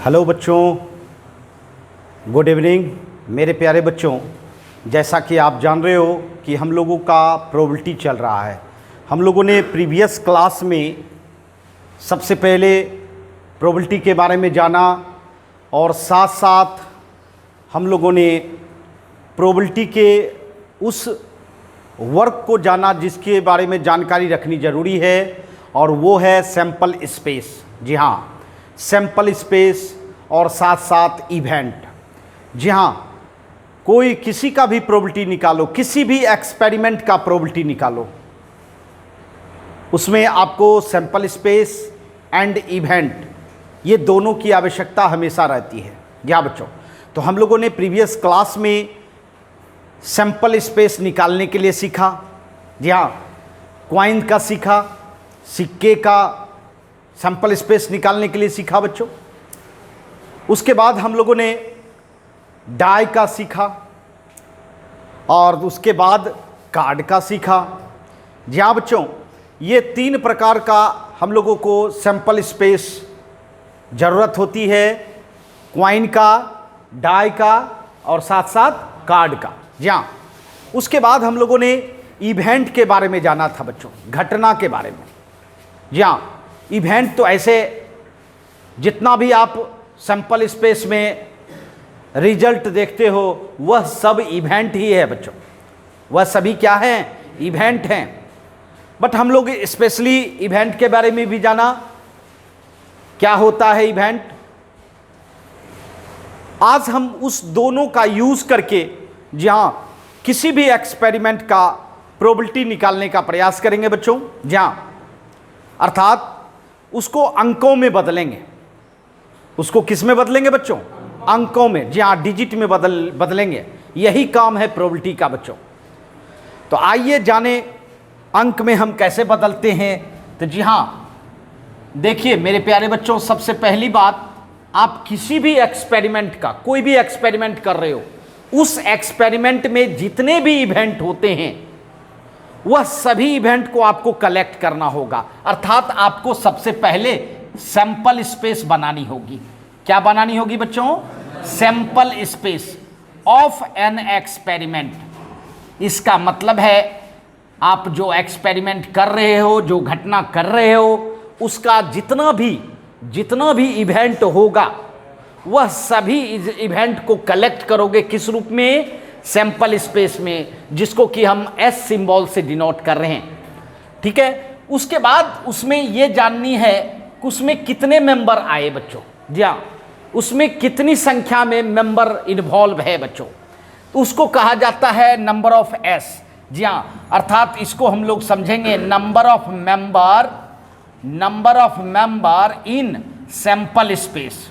Hello बच्चों, good evening मेरे प्यारे बच्चों। जैसा कि आप जान रहे हो कि हम लोगों का प्रोबेबिलिटी चल रहा है। हम लोगों ने प्रीवियस क्लास में सबसे पहले प्रोबेबिलिटी के बारे में जाना और साथ साथ हम लोगों ने प्रोबेबिलिटी के उस वर्क को जाना जिसके बारे में जानकारी रखनी ज़रूरी है, और वो है सैंपल स्पेस। जी हाँ, सैंपल स्पेस और साथ साथ इवेंट। जी हाँ, कोई किसी का भी प्रोबेबिलिटी निकालो, किसी भी एक्सपेरिमेंट का प्रोबेबिलिटी निकालो, उसमें आपको सैंपल स्पेस एंड इवेंट ये दोनों की आवश्यकता हमेशा रहती है। जी हाँ बच्चों, तो हम लोगों ने प्रीवियस क्लास में सैंपल स्पेस निकालने के लिए सीखा। जी हाँ, कॉइन का सीखा, सिक्के का सैंपल स्पेस निकालने के लिए सीखा बच्चों। उसके बाद हम लोगों ने डाई का सीखा और उसके बाद कार्ड का सीखा। जी हाँ बच्चों, ये तीन प्रकार का हम लोगों को सैंपल स्पेस ज़रूरत होती है, कॉइन का, डाई का और साथ साथ कार्ड का। जी हाँ, उसके बाद हम लोगों ने इवेंट के बारे में जाना था बच्चों, घटना के बारे में। जी हाँ, इवेंट तो ऐसे जितना भी आप सैंपल स्पेस में रिजल्ट देखते हो वह सब इवेंट ही है बच्चों, वह सभी क्या हैं? इवेंट हैं। बट हम लोग स्पेशली इवेंट के बारे में भी जाना, क्या होता है इवेंट। आज हम उस दोनों का यूज़ करके जी हाँ किसी भी एक्सपेरिमेंट का प्रोबेबिलिटी निकालने का प्रयास करेंगे बच्चों। जी हाँ, अर्थात उसको अंकों में बदलेंगे। उसको किस में बदलेंगे बच्चों? अंकों में। जी हाँ, डिजिट में बदलेंगे। यही काम है प्रोबेबिलिटी का बच्चों। तो आइए जाने अंक में हम कैसे बदलते हैं। तो जी हाँ, देखिए मेरे प्यारे बच्चों, सबसे पहली बात, आप किसी भी एक्सपेरिमेंट का, कोई भी एक्सपेरिमेंट कर रहे हो, उस एक्सपेरिमेंट में जितने भी इवेंट होते हैं वह सभी इवेंट को आपको कलेक्ट करना होगा। अर्थात आपको सबसे पहले सैंपल स्पेस बनानी होगी। क्या बनानी होगी बच्चों? Sample space of an experiment. इसका मतलब है आप जो एक्सपेरिमेंट कर रहे हो, जो घटना कर रहे हो, उसका जितना भी इवेंट होगा वह सभी इवेंट को कलेक्ट करोगे। किस रूप में? सैंपल स्पेस में, जिसको कि हम एस सिंबल से डिनोट कर रहे हैं। ठीक है, उसके बाद उसमें यह जाननी है कि उसमें कितने मेंबर आए बच्चों। जी हाँ, उसमें कितनी संख्या में मेंबर इन्वॉल्व है बच्चों, तो उसको कहा जाता है नंबर ऑफ एस। जी हाँ, अर्थात इसको हम लोग समझेंगे number of member in sample space.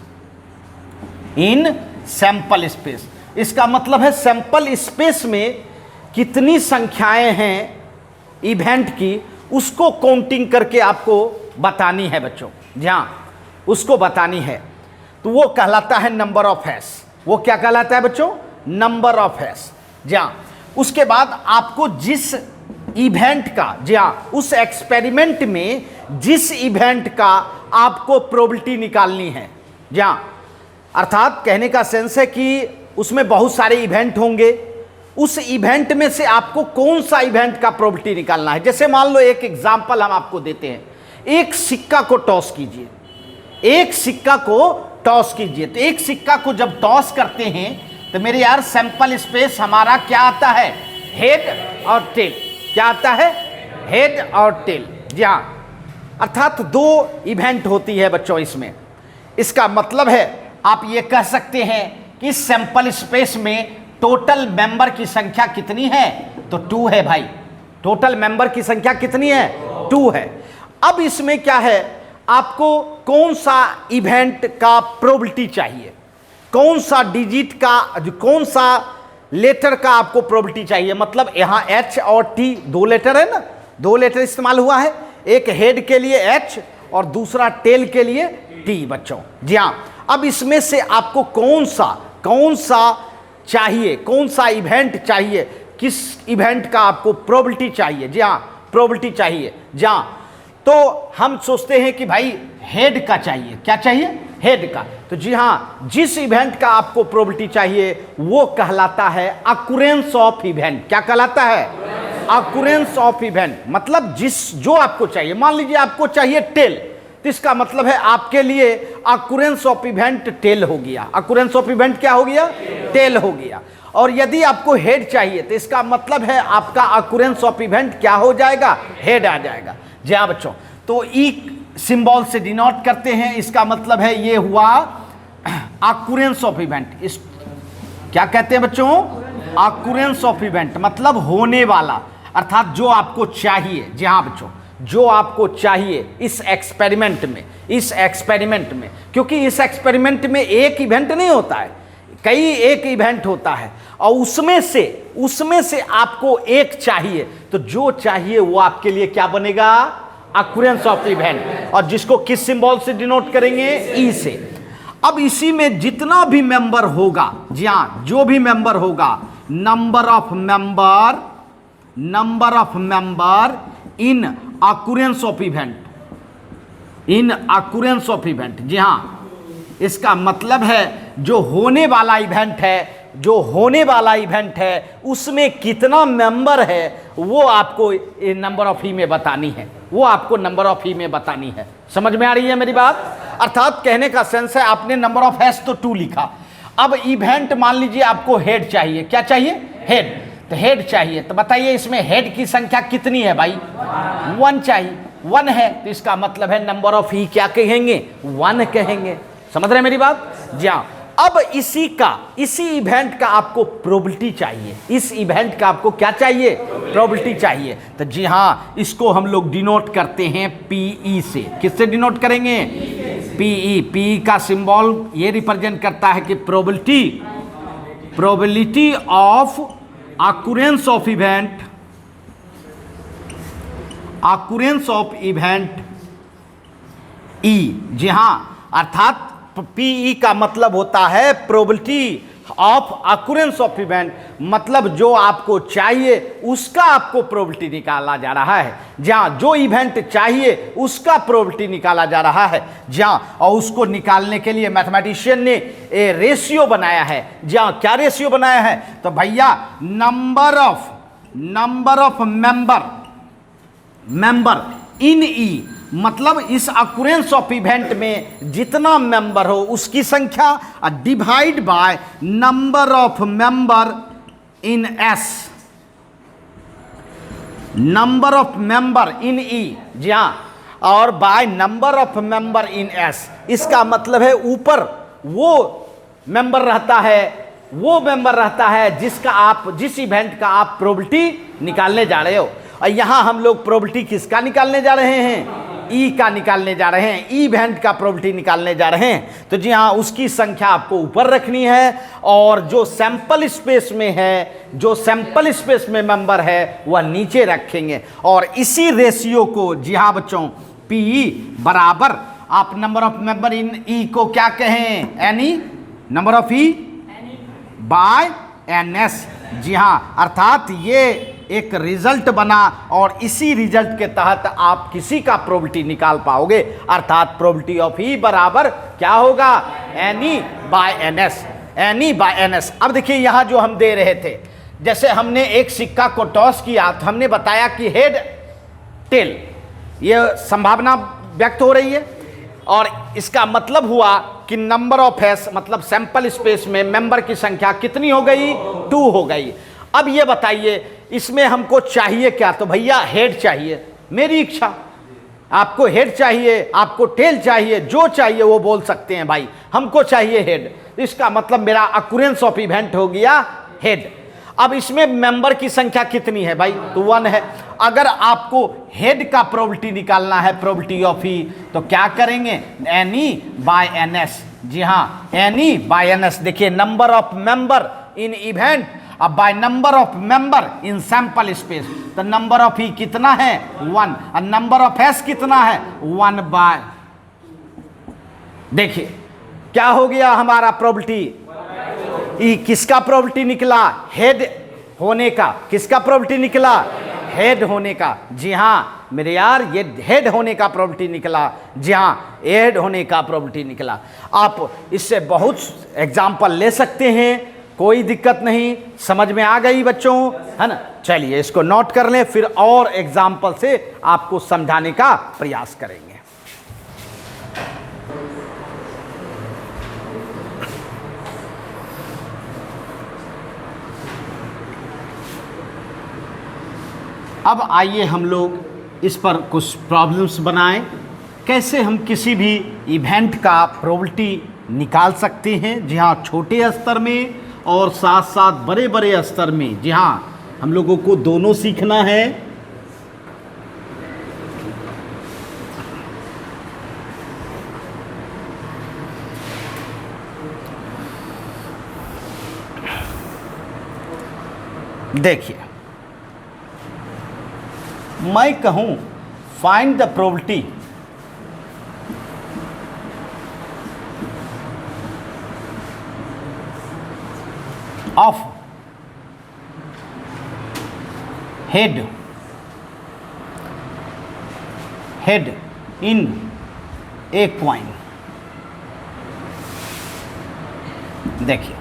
In sample space, इसका मतलब है सैंपल स्पेस में कितनी संख्याएं हैं इवेंट की, उसको काउंटिंग करके आपको बतानी है बच्चों। जी हाँ, उसको बतानी है, तो वो कहलाता है नंबर ऑफ एस। वो क्या कहलाता है बच्चों? Number of S. जी हाँ, उसके बाद आपको जिस इवेंट का, जी हाँ, उस एक्सपेरिमेंट में जिस इवेंट का आपको प्रोबेबिलिटी निकालनी है। जी हाँ, अर्थात कहने का सेंस है कि उसमें बहुत सारे इवेंट होंगे, उस इवेंट में से आपको कौन सा इवेंट का प्रोबेबिलिटी निकालना है। जैसे मान लो एक एग्जांपल हम आपको देते हैं, एक सिक्का को टॉस कीजिए। एक सिक्का को टॉस कीजिए, तो एक सिक्का को जब टॉस करते हैं तो मेरे यार सैंपल स्पेस हमारा क्या आता है? हेड और टेल। क्या आता है? हेड और टेल। जी हाँ, अर्थात दो इवेंट होती है बच्चों इसमें। इसका मतलब है आप ये कह सकते हैं कि सैंपल स्पेस में टोटल मेंबर की संख्या कितनी है? तो 2 है भाई। टोटल मेंबर की संख्या कितनी है? 2 है। अब इसमें क्या है, आपको कौन सा इवेंट का प्रोबेबिलिटी चाहिए, कौन सा डिजिट का, कौन सा लेटर का आपको प्रोबेबिलिटी चाहिए। मतलब यहाँ एच और टी 2 लेटर है ना, 2 लेटर इस्तेमाल हुआ है, एक हेड के लिए एच और दूसरा टेल के लिए टी बच्चों। जी हाँ, अब इसमें से आपको कौन सा चाहिए, कौन सा इवेंट चाहिए, किस इवेंट का आपको प्रोबेबिलिटी चाहिए। जी हाँ, प्रोबेबिलिटी चाहिए। जी हाँ, तो हम सोचते हैं कि भाई हेड का चाहिए। क्या चाहिए? हेड का। तो जी हाँ, जिस इवेंट का आपको प्रोबेबिलिटी चाहिए वो कहलाता है अकुरेंस ऑफ इवेंट। क्या कहलाता है? अकुरेंस ऑफ इवेंट। मतलब जो आपको चाहिए, मान लीजिए आपको चाहिए टेल, तो इसका मतलब है आपके लिए अकुरेंस ऑफ इवेंट टेल हो गया। अकुरेंस ऑफ इवेंट क्या हो गया? टेल हो गया। और यदि आपको हेड चाहिए तो इसका मतलब है आपका अकुरेंस ऑफ इवेंट क्या हो जाएगा? हेड आ जाएगा। जी हाँ बच्चों, तो ई सिंबल से डिनोट करते हैं, इसका मतलब है ये हुआ अकुरेंस ऑफ इवेंट। इस क्या कहते हैं बच्चों? अकुरेंस ऑफ इवेंट मतलब होने वाला, अर्थात जो आपको चाहिए। जी हाँ बच्चों, जो आपको चाहिए इस एक्सपेरिमेंट में, क्योंकि इस एक्सपेरिमेंट में एक इवेंट नहीं होता है, कई एक इवेंट होता है, और उसमें से आपको एक चाहिए, तो जो चाहिए वो आपके लिए क्या बनेगा? अकुरेंस ऑफ इवेंट। और जिसको किस सिंबल से डिनोट करेंगे? ई से। अब इसी में जितना भी मेंबर होगा, जी हाँ, जो भी मेंबर होगा, number of member in occurrence of event. जी हाँ, इसका मतलब है जो होने वाला इवेंट है उसमें कितना मेंबर है वो आपको नंबर ऑफ ई में बतानी है। समझ में आ रही है मेरी बात? अर्थात कहने का सेंस है, आपने नंबर ऑफ हैश तो 2 लिखा, अब इवेंट मान लीजिए आपको हेड चाहिए। क्या चाहिए? हेड। तो हेड चाहिए, तो बताइए इसमें हेड की संख्या कितनी है भाई? 1 चाहिए। 1 है, तो इसका मतलब है नंबर ऑफ ई क्या कहेंगे? 1 कहेंगे। समझ रहे हैं मेरी बात? जी हाँ। अब इसी इवेंट का आपको प्रोबेबिलिटी चाहिए। इस इवेंट का आपको क्या चाहिए? प्रोबेबिलिटी चाहिए। तो जी हाँ, इसको हम लोग डिनोट करते हैं पीई से। किससे डिनोट करेंगे? पीई का सिंबल ये रिप्रेजेंट करता है कि probability of occurrence of event E. जी हाँ, अर्थात पीई का मतलब होता है probability of occurrence of event, मतलब जो आपको चाहिए उसका आपको प्रोबेबिलिटी निकाला जा रहा है। जहाँ जो इवेंट चाहिए उसका प्रोबेबिलिटी निकाला जा रहा है। जहाँ और उसको निकालने के लिए मैथमेटिशियन ने ए रेशियो बनाया है। जहाँ क्या रेशियो बनाया है? तो भैया नंबर ऑफ मेंबर इन ई, मतलब इस अकुरेंस ऑफ इवेंट में जितना मेंबर हो उसकी संख्या divide by number of member in S. Number of member in E, जी हाँ, और by number of member in S. इसका मतलब है ऊपर वो मेंबर रहता है जिस इवेंट का आप प्रोबेबिलिटी निकालने जा रहे हो। और यहां हम लोग प्रोबेबिलिटी किसका निकालने जा रहे हैं? ई का निकालने जा रहे हैं, ई इवेंट का प्रोबेबिलिटी निकालने जा रहे हैं। तो जी हाँ, उसकी संख्या आपको ऊपर रखनी है, और जो सैंपल स्पेस में मेंबर है वह नीचे रखेंगे। और इसी रेशियो को, जी हाँ बच्चों, पी बराबर आप number of member in E को क्या कहें? N E, number of E by N S. जी हाँ, अर्थात ये एक रिजल्ट बना, और इसी रिजल्ट के तहत आप किसी का प्रोबेबिलिटी निकाल पाओगे। अर्थात प्रोबेबिलिटी ऑफ ई बराबर क्या होगा? N E by N S. अब देखिए यहाँ जो हम दे रहे थे, जैसे हमने एक सिक्का को टॉस किया तो हमने बताया कि हेड टेल, ये संभावना व्यक्त हो रही है, और इसका मतलब हुआ कि नंबर ऑफ हैश, मतलब सैंपल स्पेस में मेंबर की संख्या कितनी हो गई? 2 हो गई। अब ये बताइए इसमें हमको चाहिए क्या? तो भैया हेड चाहिए, मेरी इच्छा। आपको हेड चाहिए, आपको टेल चाहिए, जो चाहिए वो बोल सकते हैं भाई, हमको चाहिए हेड। इसका मतलब मेरा अकुरेंस ऑफ इवेंट हो गया हेड। अब इसमें मेंबर की संख्या कितनी है भाई? तो 1 है। अगर आपको हेड का प्रोबेबिलिटी निकालना है, प्रोबेबिलिटी ऑफ ई, तो क्या करेंगे? N E by N S. जी हाँ, एनी बाय एन एस। देखिए, number of member in event अब by number of member in sample space. तो नंबर ऑफ ई कितना है? 1, और नंबर ऑफ एस कितना है? 1 बाय। देखिए क्या हो गया हमारा प्रोबेबिलिटी? ई किसका प्रोबेबिलिटी निकला? हेड होने का। किसका प्रोबेबिलिटी निकला? हेड होने का। जी हाँ मेरे यार, ये हेड होने का प्रॉपर्टी निकला। जी हाँ, हेड होने का प्रॉपर्टी निकला। आप इससे बहुत एग्जाम्पल ले सकते हैं, कोई दिक्कत नहीं। समझ में आ गई बच्चों, है ना? चलिए इसको नोट कर लें, फिर और एग्जाम्पल से आपको समझाने का प्रयास करेंगे। अब आइए हम लोग इस पर कुछ प्रॉब्लम्स बनाएं, कैसे हम किसी भी इवेंट का प्रोबेबिलिटी निकाल सकते हैं। जी हाँ, छोटे स्तर में और साथ साथ बड़े बड़े स्तर में। जी हाँ, हम लोगों को दोनों सीखना है। देखिए, मैं कहूं find the probability of head in a coin. देखिए,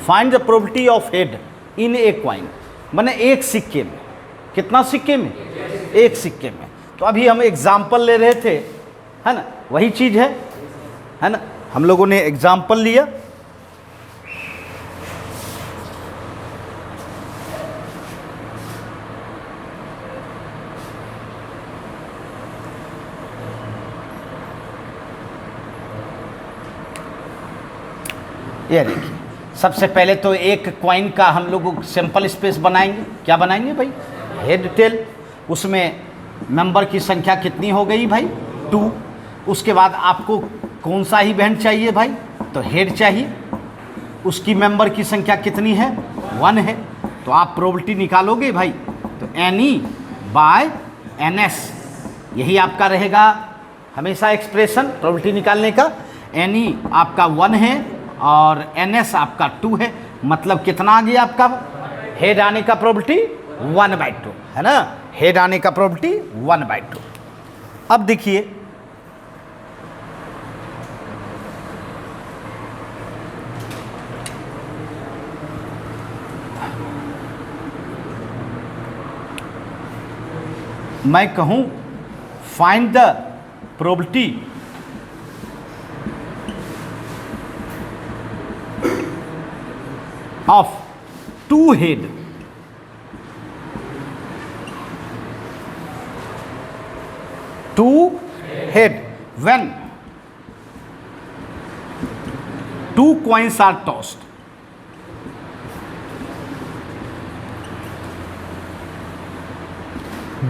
find the probability of head in a coin, माने एक सिक्के में। कितना सिक्के में? एक सिक्के में। तो अभी हम एग्जाम्पल ले रहे थे, है ना? वही चीज़ है ना? हम लोगों ने एग्जाम्पल लिया। ये देखिए, सबसे पहले तो एक कॉइन का हम लोग सिंपल स्पेस बनाएंगे। क्या बनाएंगे भाई? Head tail. उसमें मेंबर की संख्या कितनी हो गई भाई? 2। उसके बाद आपको कौन सा इवेंट चाहिए भाई? तो हेड चाहिए। उसकी मेंबर की संख्या कितनी है? 1 है। तो आप प्रोबेबिलिटी निकालोगे भाई, तो NE/NS, यही आपका रहेगा हमेशा एक्सप्रेशन प्रोबेबिलिटी निकालने का। NE आपका 1 है और NS आपका 2 है। मतलब कितना आ गया आपका हेड आने का प्रोबेबिलिटी? 1/2, है ना? हेड आने का प्रोबेबिलिटी 1/2। अब देखिए, मैं कहूं find the probability of 2 head when 2 coins are tossed।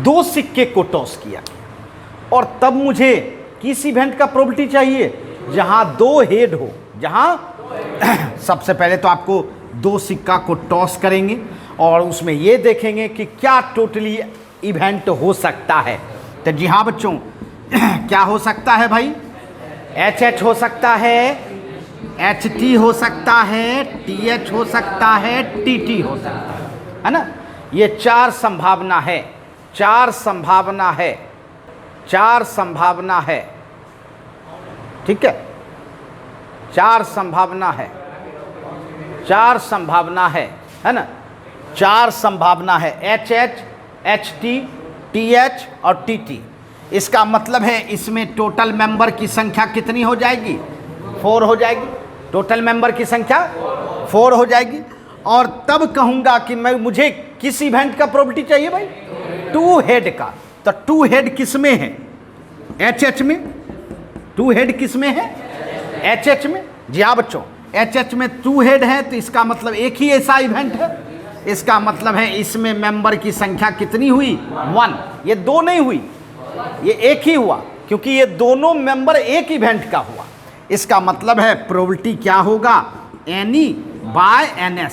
दो सिक्के को टॉस किया और तब मुझे किस इवेंट का प्रोबेबिलिटी चाहिए? जहां 2 हेड हो। जहां सबसे पहले तो आपको 2 सिक्का को टॉस करेंगे और उसमें ये देखेंगे कि क्या टोटली इवेंट हो सकता है। तो जी हाँ बच्चों, क्या हो सकता है भाई? HH हो सकता है, HT हो सकता है, TH हो सकता है, TT हो सकता है ना? ये 4 संभावना है। 4 संभावना है। 4 संभावना है। ठीक है, 4 संभावना है। 4 संभावना है ना? 4 संभावना है, HH, HT, TH और TT। इसका मतलब है इसमें टोटल मेंबर की संख्या कितनी हो जाएगी? 4 हो जाएगी। टोटल मेंबर की संख्या 4 हो जाएगी। और तब कहूंगा कि मुझे किस इवेंट का प्रोबेबिलिटी चाहिए भाई? 2 हेड का। तो 2 हेड किस में है? HH में। 2 हेड किस में है? HH में। जी हाँ बच्चों, HH में 2 हेड है, तो इसका मतलब एक ही ऐसा इवेंट है। इसका मतलब है इसमें मेंबर की संख्या कितनी हुई? 1। ये 2 नहीं हुई, ये एक ही हुआ, क्योंकि ये दोनों मेंबर एक इवेंट का हुआ। इसका मतलब है प्रोबेबिलिटी क्या होगा? NE/NS।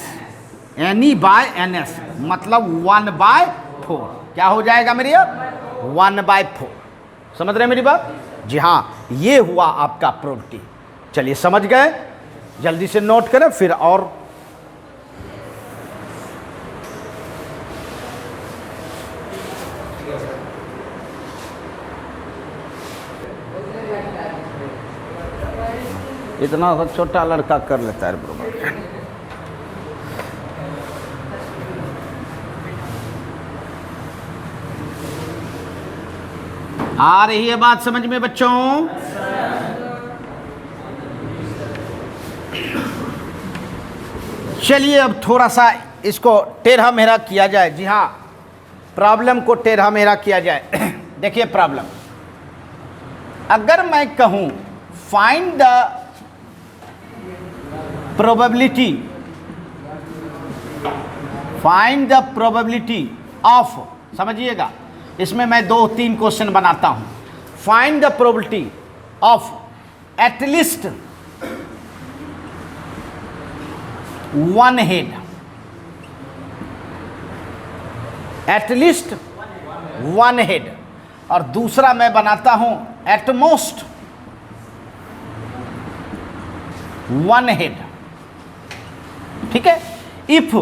NE/NS मतलब 1/4। क्या हो जाएगा मेरी? 1/4। समझ रहे हैं मेरी बात? जी हाँ, ये हुआ आपका प्रोबेबिलिटी। चलिए समझ गए? जल्दी से नोट करें फिर और इतना सा छोटा लड़का कर लेता है प्रोग्राम। आ रही है बात समझ में बच्चों? चलिए अब थोड़ा सा इसको टेढ़ा मेढ़ा किया जाए। जी हाँ, प्रॉब्लम को टेढ़ा मेढ़ा किया जाए। देखिए प्रॉब्लम, अगर मैं कहूं find the probability, find the probability of, समझिएगा इसमें मैं 2-3 क्वेश्चन बनाता हूं। Find the probability of at least one head, at least one head, और दूसरा मैं बनाता हूं एटमोस्ट वन हेड। ठीक है, इफ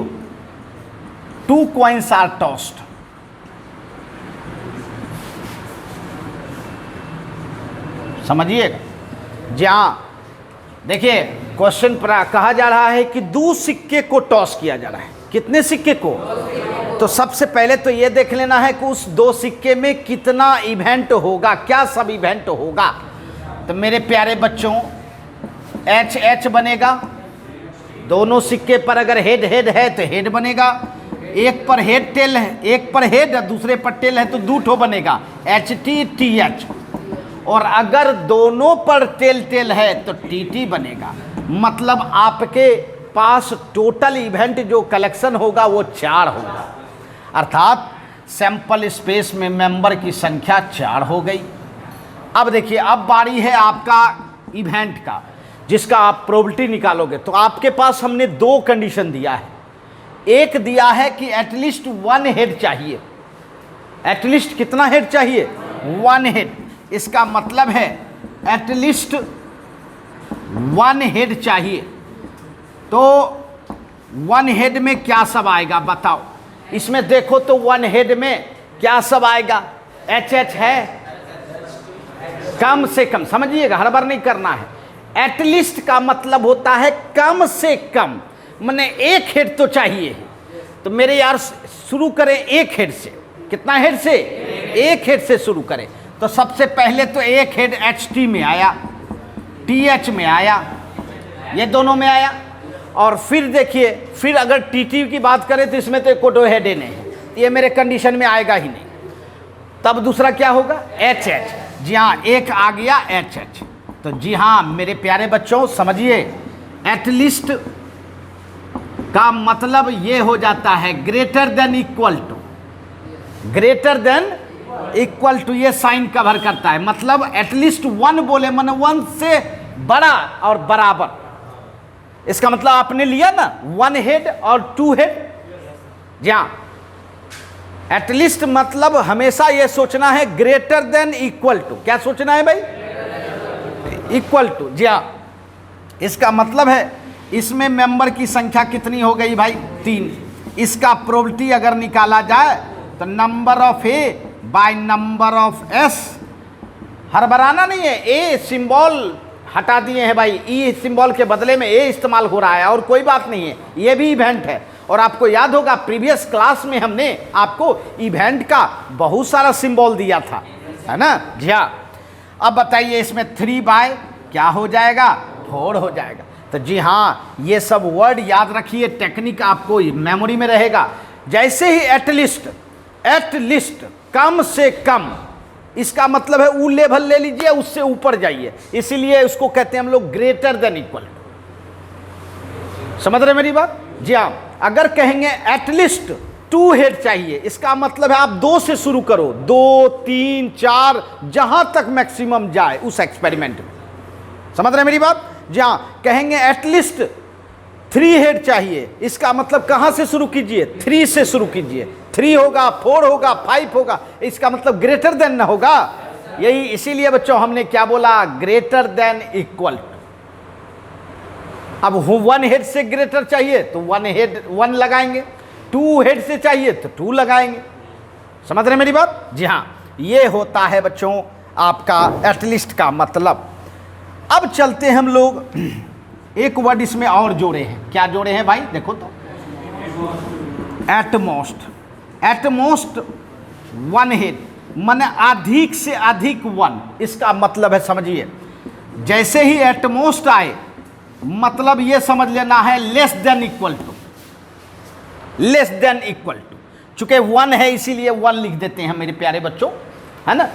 2 coins आर टॉस्ड, समझिएगा। जी हाँ, देखिए क्वेश्चन पर कहा जा रहा है कि 2 सिक्के को टॉस किया जा रहा है। कितने सिक्के को? तो सबसे पहले तो ये देख लेना है कि उस 2 सिक्के में कितना इवेंट होगा, क्या सब इवेंट होगा। तो मेरे प्यारे बच्चों, एच एच बनेगा, दोनों सिक्के पर अगर हेड हेड है तो हेड बनेगा, एक पर हेड टेल है, एक पर हेड दूसरे पर टेल है तो 2 ठो बनेगा, एच टी टी एच। और अगर दोनों पर टेल टेल है तो टी टी बनेगा। मतलब आपके पास टोटल इवेंट जो कलेक्शन होगा वो 4 होगा, अर्थात सैंपल स्पेस में मेंबर की संख्या 4 हो गई। अब देखिए, अब बारी है आपका इवेंट का, जिसका आप प्रोबेबिलिटी निकालोगे। तो आपके पास हमने 2 कंडीशन दिया है। एक दिया है कि एटलीस्ट 1 हेड चाहिए। एटलीस्ट कितना हेड चाहिए? 1 हेड। इसका मतलब है एटलीस्ट 1 हेड चाहिए। तो 1 हेड में क्या सब आएगा बताओ? इसमें देखो तो 1 हेड में क्या सब आएगा? एच एच है, कम से कम, समझिएगा, हड़बड़ नहीं करना है। एटलीस्ट का मतलब होता है कम से कम, माने 1 हेड तो चाहिए। तो मेरे यार शुरू करें 1 हेड से। कितना हेड से? 1 हेड से शुरू करें। तो सबसे पहले तो 1 हेड एच टी में आया, टी एच में आया, ये दोनों में आया। और फिर देखिए, फिर अगर टी टी की बात करें तो इसमें तो कोई हेड ही नहीं है, ये मेरे कंडीशन में आएगा ही नहीं। तब दूसरा क्या होगा? H H. जी हाँ, एक आ गया एच एच। तो जी हाँ मेरे प्यारे बच्चों, समझिए एटलीस्ट का मतलब ये हो जाता है greater than equal to, greater than equal to, ये साइन कवर करता है। मतलब एटलीस्ट 1 बोले मन 1 से बड़ा और बराबर। इसका मतलब आपने लिया ना 1 हेड और 2 हेड। जी हाँ, एटलीस्ट मतलब हमेशा ये सोचना है ग्रेटर देन इक्वल टू। क्या सोचना है भाई? Equal to. जी हाँ, इसका मतलब है इसमें मेंबर की संख्या कितनी हो गई भाई? 3। इसका प्रोबेबिलिटी अगर निकाला जाए तो number of A by number of S. हड़बड़ाना नहीं है, ए सिंबल हटा दिए हैं भाई, ई सिंबल के बदले में ए इस्तेमाल हो रहा है, और कोई बात नहीं है, ये भी इवेंट है। और आपको याद होगा प्रीवियस क्लास में हमने आपको इवेंट का बहुत सारा सिंबल दिया था, है ना? जी हाँ। अब बताइए इसमें 3 बाय क्या हो जाएगा? 4 हो जाएगा। तो जी हाँ, ये सब वर्ड याद रखिए, टेक्निक आपको मेमोरी में रहेगा। जैसे ही एटलीस्ट, एटलीस्ट कम से कम, इसका मतलब है वो लेवल ले लीजिए, उससे ऊपर जाइए, इसीलिए उसको कहते हैं हम लोग ग्रेटर देन इक्वल। समझ रहे मेरी बात? जी हाँ। अगर कहेंगे एटलीस्ट 2 हेड चाहिए, इसका मतलब है आप 2 से शुरू करो, 2, 3, 4, जहां तक मैक्सिमम जाए उस एक्सपेरिमेंट में। समझ रहे मेरी बात? जी हाँ। कहेंगे एटलीस्ट 3 हेड चाहिए, इसका मतलब कहां से शुरू कीजिए? 3 से शुरू कीजिए। 3 होगा, 4 होगा, 5 होगा, इसका मतलब ग्रेटर देन ना होगा। यही इसीलिए बच्चों हमने क्या बोला? Greater than equal. अब 1 हेड से ग्रेटर चाहिए तो 1 हेड 1 लगाएंगे, 2 हेड से चाहिए तो 2 लगाएंगे। समझ रहे हैं मेरी बात? जी हाँ, ये होता है बच्चों आपका एटलीस्ट का मतलब। अब चलते हैं हम लोग, एक वर्ड इसमें और जोड़े हैं। क्या जोड़े हैं भाई? देखो तो, एटमोस्ट। एटमोस्ट वन हेड, माने अधिक से अधिक वन, इसका मतलब है, समझिए, जैसे ही एटमोस्ट आए मतलब ये समझ लेना है less than equal to, less than equal to. चूंकि वन है इसीलिए वन लिख देते हैं मेरे प्यारे बच्चों, है ना,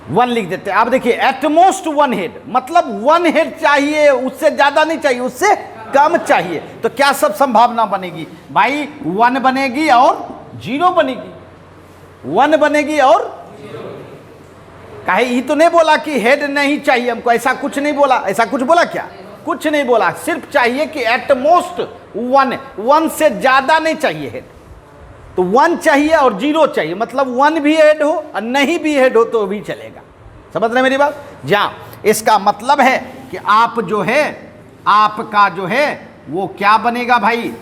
वन लिख देते हैं। आप देखिए एटमोस्ट वन हेड, मतलब वन हेड चाहिए, उससे ज्यादा नहीं चाहिए, उससे कम चाहिए। तो क्या सब संभावना बनेगी भाई? वन बनेगी और जीरो बनेगी, वन बनेगी और कहे, ये तो नहीं बोला कि हेड नहीं चाहिए हमको, ऐसा कुछ नहीं बोला। ऐसा कुछ बोला क्या? कुछ नहीं बोला, सिर्फ चाहिए कि एटमोस्ट वन, वन से ज्यादा नहीं चाहिए हेड। तो वन चाहिए और जीरो चाहिए, मतलब वन भी हेड हो और नहीं भी हेड हो तो भी चलेगा। समझ रहे मेरी बात? जहां इसका मतलब है कि आप जो है, आपका जो है वो क्या बनेगा भाई?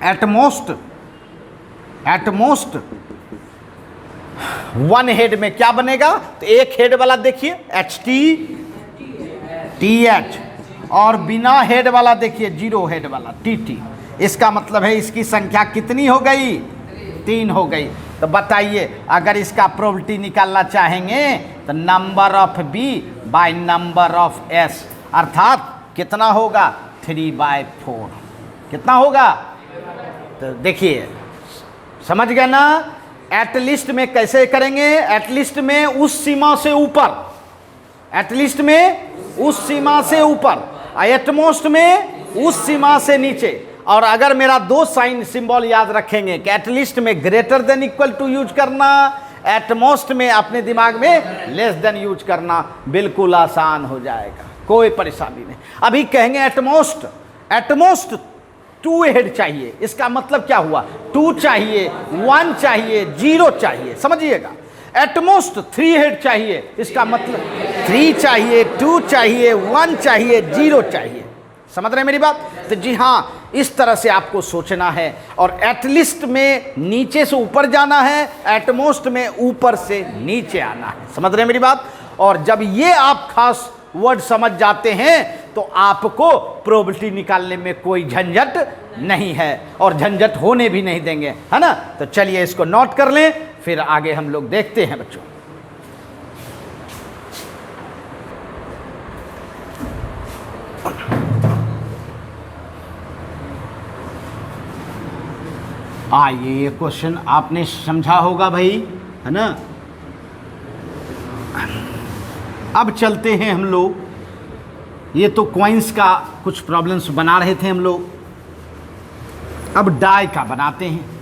एटमोस्ट, एटमोस्ट वन हेड में क्या बनेगा? तो एक हेड वाला देखिए HT/TH, और बिना हेड वाला देखिए जीरो हेड वाला TT। इसका मतलब है इसकी संख्या कितनी हो गई? 3 हो गई। तो बताइए, अगर इसका प्रोबेबिलिटी निकालना चाहेंगे तो number of B bye number of S, अर्थात कितना होगा? 3/4। कितना होगा? तो देखिए, समझ गए ना? एटलिस्ट में कैसे करेंगे? एटलिस्ट में उस सीमा से ऊपर, एटलिस्ट में उस सीमा से ऊपर, एटमोस्ट में उस सीमा से नीचे। और अगर मेरा दो साइन सिंबल याद रखेंगे कि एटलीस्ट में greater than equal to use करना, एटमोस्ट में अपने दिमाग में लेस देन यूज करना, बिल्कुल आसान हो जाएगा, कोई परेशानी नहीं। अभी कहेंगे एटमोस्ट, एटमोस्ट 2 हेड चाहिए, इसका मतलब क्या हुआ? 2 चाहिए, 1 चाहिए, 0 चाहिए, समझिएगा। एटमोस्ट 3 हेड चाहिए, इसका मतलब 3 चाहिए, 2 चाहिए, 1 चाहिए, 0 चाहिए। समझ रहे हैं मेरी बात? तो जी हाँ, इस तरह से आपको सोचना है। और एटलिस्ट में नीचे से ऊपर जाना है, एटमोस्ट में ऊपर से नीचे आना है। समझ रहे हैं मेरी बात? और जब ये आप खास वर्ड समझ जाते हैं तो आपको प्रोबेबिलिटी निकालने में कोई झंझट नहीं है, और झंझट होने भी नहीं देंगे, है ना? तो चलिए इसको नोट कर लें, फिर आगे हम लोग देखते हैं बच्चों। ये क्वेश्चन आपने समझा होगा भाई, है ना? अब चलते हैं हम लोग, ये तो कॉइन्स का कुछ प्रॉब्लम्स बना रहे थे हम लोग, अब डाई का बनाते हैं।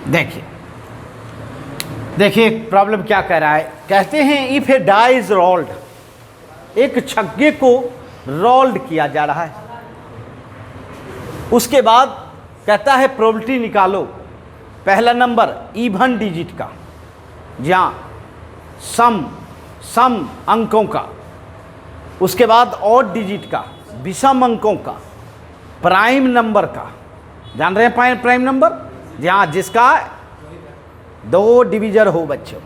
देखिए, देखिए प्रॉब्लम क्या कह रहा है। कहते हैं if a die is rolled, एक छक्के को रोल्ड किया जा रहा है, उसके बाद कहता है प्रोबेबिलिटी निकालो। पहला नंबर इवन डिजिट का, जहाँ सम अंकों का, उसके बाद ऑड डिजिट का, विषम अंकों का, प्राइम नंबर का, जान रहे हैं प्राइम नंबर? जी हाँ, जिसका 2 डिविजर हो बच्चों।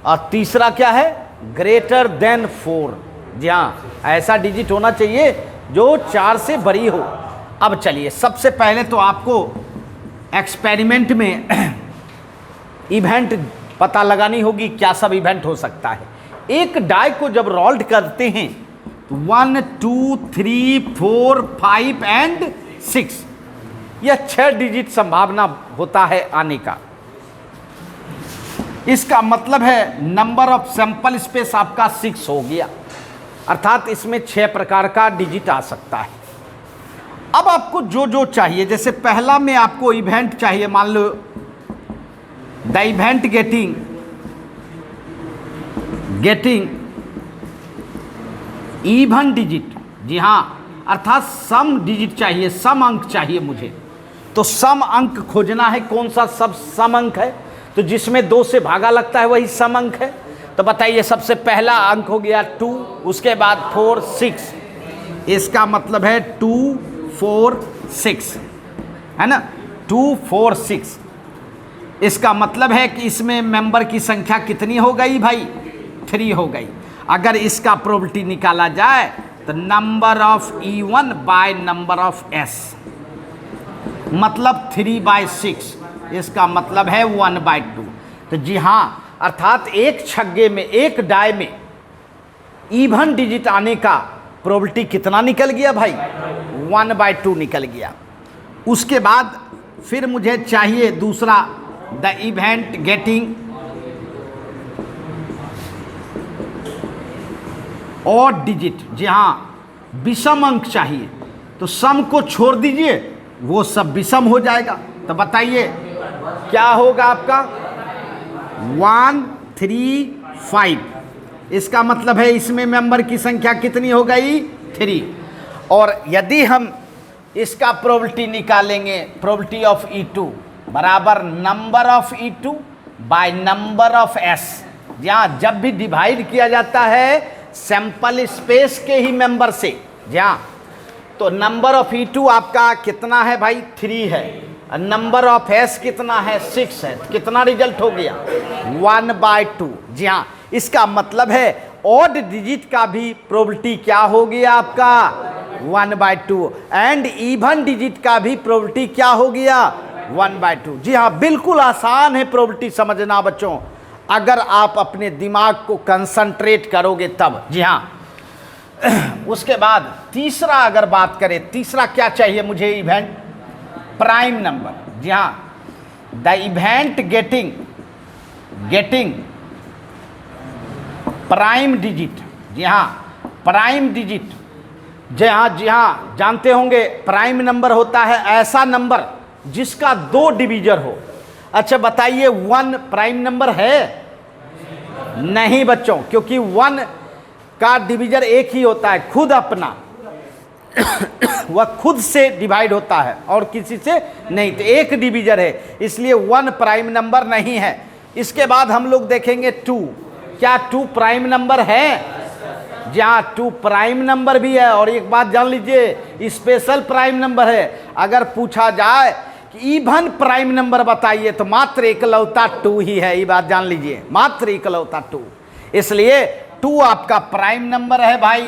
और तीसरा क्या है? Greater then 4। जी हाँ, ऐसा डिजिट होना चाहिए जो 4 से बड़ी हो। अब चलिए, सबसे पहले तो आपको एक्सपेरिमेंट में इवेंट पता लगानी होगी, क्या सब इवेंट हो सकता है। एक डाई को जब रोल्ड करते हैं तो 1 2 3 4 5 एंड 6, यह 6 डिजिट संभावना होता है आने का। इसका मतलब है नंबर ऑफ सैंपल स्पेस आपका 6 हो गया, अर्थात इसमें 6 प्रकार का डिजिट आ सकता है। अब आपको जो जो चाहिए, जैसे पहला में आपको इवेंट चाहिए, मान लो the event getting even digit. जी हाँ, अर्थात सम डिजिट चाहिए, सम अंक चाहिए मुझे। तो सम अंक खोजना है, कौन सा सब सम अंक है? तो जिसमें 2 से भागा लगता है वही सम अंक है। तो बताइए, सबसे पहला अंक हो गया 2, उसके बाद 4 6, इसका मतलब है 2 4 6, है ना? 2 4 6, इसका मतलब है कि इसमें मेंबर की संख्या कितनी हो गई भाई? 3 हो गई। अगर इसका प्रोबेबिलिटी निकाला जाए तो number of E1 bye number of S, मतलब 3/6, इसका मतलब है 1/2। तो जी हाँ, अर्थात एक छग्गे में, एक डाई में इवन डिजिट आने का प्रोबेबिलिटी कितना निकल गया भाई? 1/2 निकल गया। उसके बाद फिर मुझे चाहिए दूसरा, the event getting odd digit. जी हाँ, विषम अंक चाहिए। तो सम को छोड़ दीजिए, वो सब विषम हो जाएगा। तो बताइए क्या होगा आपका? 1 3 5, इसका मतलब है इसमें मेंबर की संख्या कितनी हो गई? 3। और यदि हम इसका प्रोबेबिलिटी निकालेंगे, प्रोबेबिलिटी ऑफ E2 बराबर number of E2 bye number of S। जहाँ जब भी डिवाइड किया जाता है सैंपल स्पेस के ही मेंबर से, जहाँ तो नंबर ऑफ E2 आपका कितना है भाई? 3 है। नंबर ऑफ S कितना है? 6 है। कितना रिजल्ट हो गया? 1/2। जी हाँ, इसका मतलब है ऑड डिजिट का भी प्रोबेबिलिटी क्या हो गया आपका? 1/2। एंड इवन डिजिट का भी प्रोबेबिलिटी क्या हो गया? 1/2। जी हाँ, बिल्कुल आसान है प्रोबेबिलिटी समझना बच्चों, अगर आप अपने दिमाग को कंसंट्रेट करोगे तब। जी हाँ, उसके बाद तीसरा अगर बात करें, तीसरा क्या चाहिए मुझे? Event prime number. जी हाँ, the event getting prime digit. जी हाँ, प्राइम डिजिट। जी हाँ, जानते होंगे प्राइम नंबर होता है ऐसा नंबर जिसका 2 डिविजर हो। अच्छा बताइए, 1 प्राइम नंबर है? नहीं बच्चों, क्योंकि 1 का डिविजर एक ही होता है, खुद अपना वह खुद से डिवाइड होता है और किसी से नहीं। तो एक डिविजर है, इसलिए 1 प्राइम नंबर नहीं है। इसके बाद हम लोग देखेंगे 2। क्या 2 प्राइम नंबर है? जहाँ 2 प्राइम नंबर भी है, और एक बात जान लीजिए, स्पेशल प्राइम नंबर है। अगर पूछा जाए कि इवन प्राइम नंबर बताइए तो मात्र इकलौता 2 ही है। ये बात जान लीजिए, मात्र इकलौता 2। इसलिए 2 आपका प्राइम नंबर है भाई।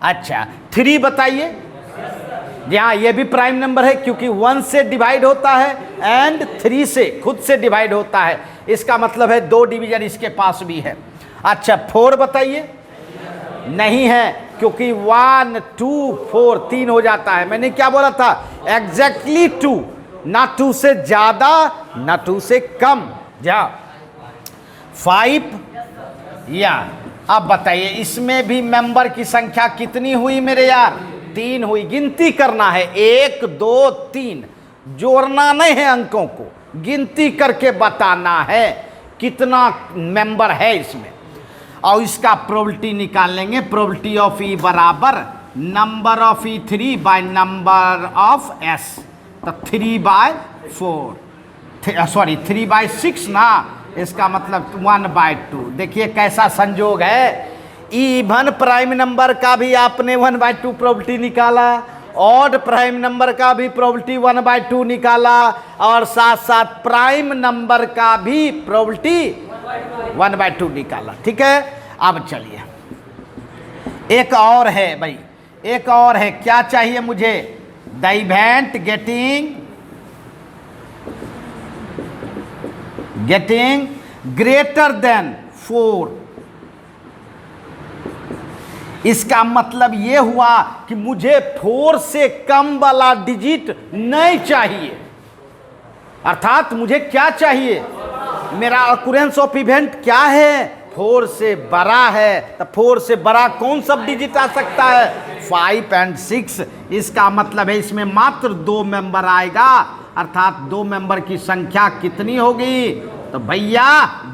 अच्छा, 3 बताइए। जी हाँ, ये भी प्राइम नंबर है क्योंकि 1 से डिवाइड होता है एंड 3 से खुद से डिवाइड होता है। इसका मतलब है 2 डिवीजन इसके पास भी है। अच्छा, 4 बताइए। नहीं है, क्योंकि 1 2 4 3 हो जाता है। मैंने क्या बोला था? एग्जैक्टली 2, ना 2 से ज्यादा ना 2 से कम। जा 5 या अब बताइए, इसमें भी मेंबर की संख्या कितनी हुई मेरे यार? 3 हुई। गिनती करना है, 1 2 3, जोड़ना नहीं है अंकों को, गिनती करके बताना है कितना मेंबर है इसमें। और इसका प्रोबेबिलिटी निकाल लेंगे। प्रोबेबिलिटी ऑफ E बराबर number of E3 bye number of S। तो 3/6 ना, इसका मतलब 1/2। देखिए कैसा संजोग है, इवन प्राइम नंबर का भी आपने 1/2 प्रोबेबिलिटी निकाला ऑड प्राइम नंबर का भी प्रोबेबिलिटी 1/2 निकाला और साथ साथ प्राइम नंबर का भी प्रोबेबिलिटी 1/2 निकाला। ठीक है, अब चलिए एक और है भाई, एक और है। क्या चाहिए मुझे? The event getting greater than 4। इसका मतलब ये हुआ कि मुझे 4 से कम वाला डिजिट नहीं चाहिए। अर्थात मुझे क्या चाहिए? मेरा अकुरेंस ऑफ इवेंट क्या है? 4 से बड़ा है। तो 4 से बड़ा कौन सा डिजिट आ सकता है? 5 और 6। इसका मतलब है इसमें मात्र 2 मेंबर आएगा, अर्थात 2 मेंबर की संख्या कितनी होगी? तो भैया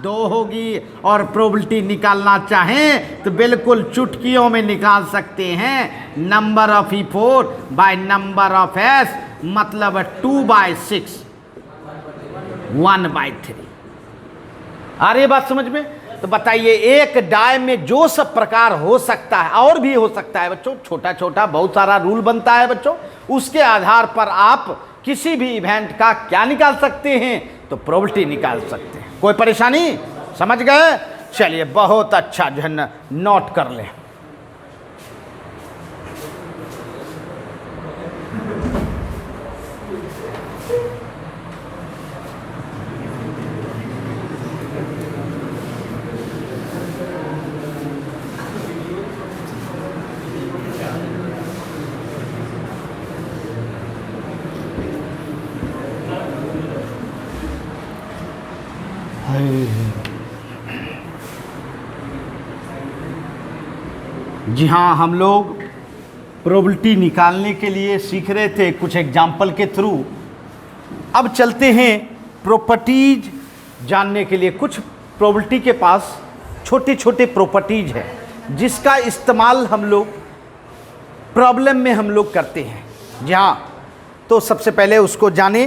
2 होगी। और प्रोबेबिलिटी निकालना चाहें तो बिल्कुल चुटकियों में निकाल सकते हैं। Number of E4 bye number of S मतलब 2/6 1/3। आ रही बात समझ में? तो बताइए एक डाय में जो सब प्रकार हो सकता है, और भी हो सकता है बच्चों, छोटा छोटा बहुत सारा रूल बनता है बच्चों, उसके आधार पर आप किसी भी इवेंट का क्या निकाल सकते हैं? तो प्रोबेबिलिटी निकाल सकते हैं। कोई परेशानी? समझ गए? चलिए बहुत अच्छा जो है ना नोट कर लें। जी हाँ, हम लोग प्रोबेबिलिटी निकालने के लिए सीख रहे थे कुछ एग्जाम्पल के थ्रू। अब चलते हैं प्रॉपर्टीज जानने के लिए। कुछ प्रोबेबिलिटी के पास छोटे छोटे प्रॉपर्टीज है जिसका इस्तेमाल हम लोग प्रॉब्लम में हम लोग करते हैं। जी हाँ, तो सबसे पहले उसको जाने।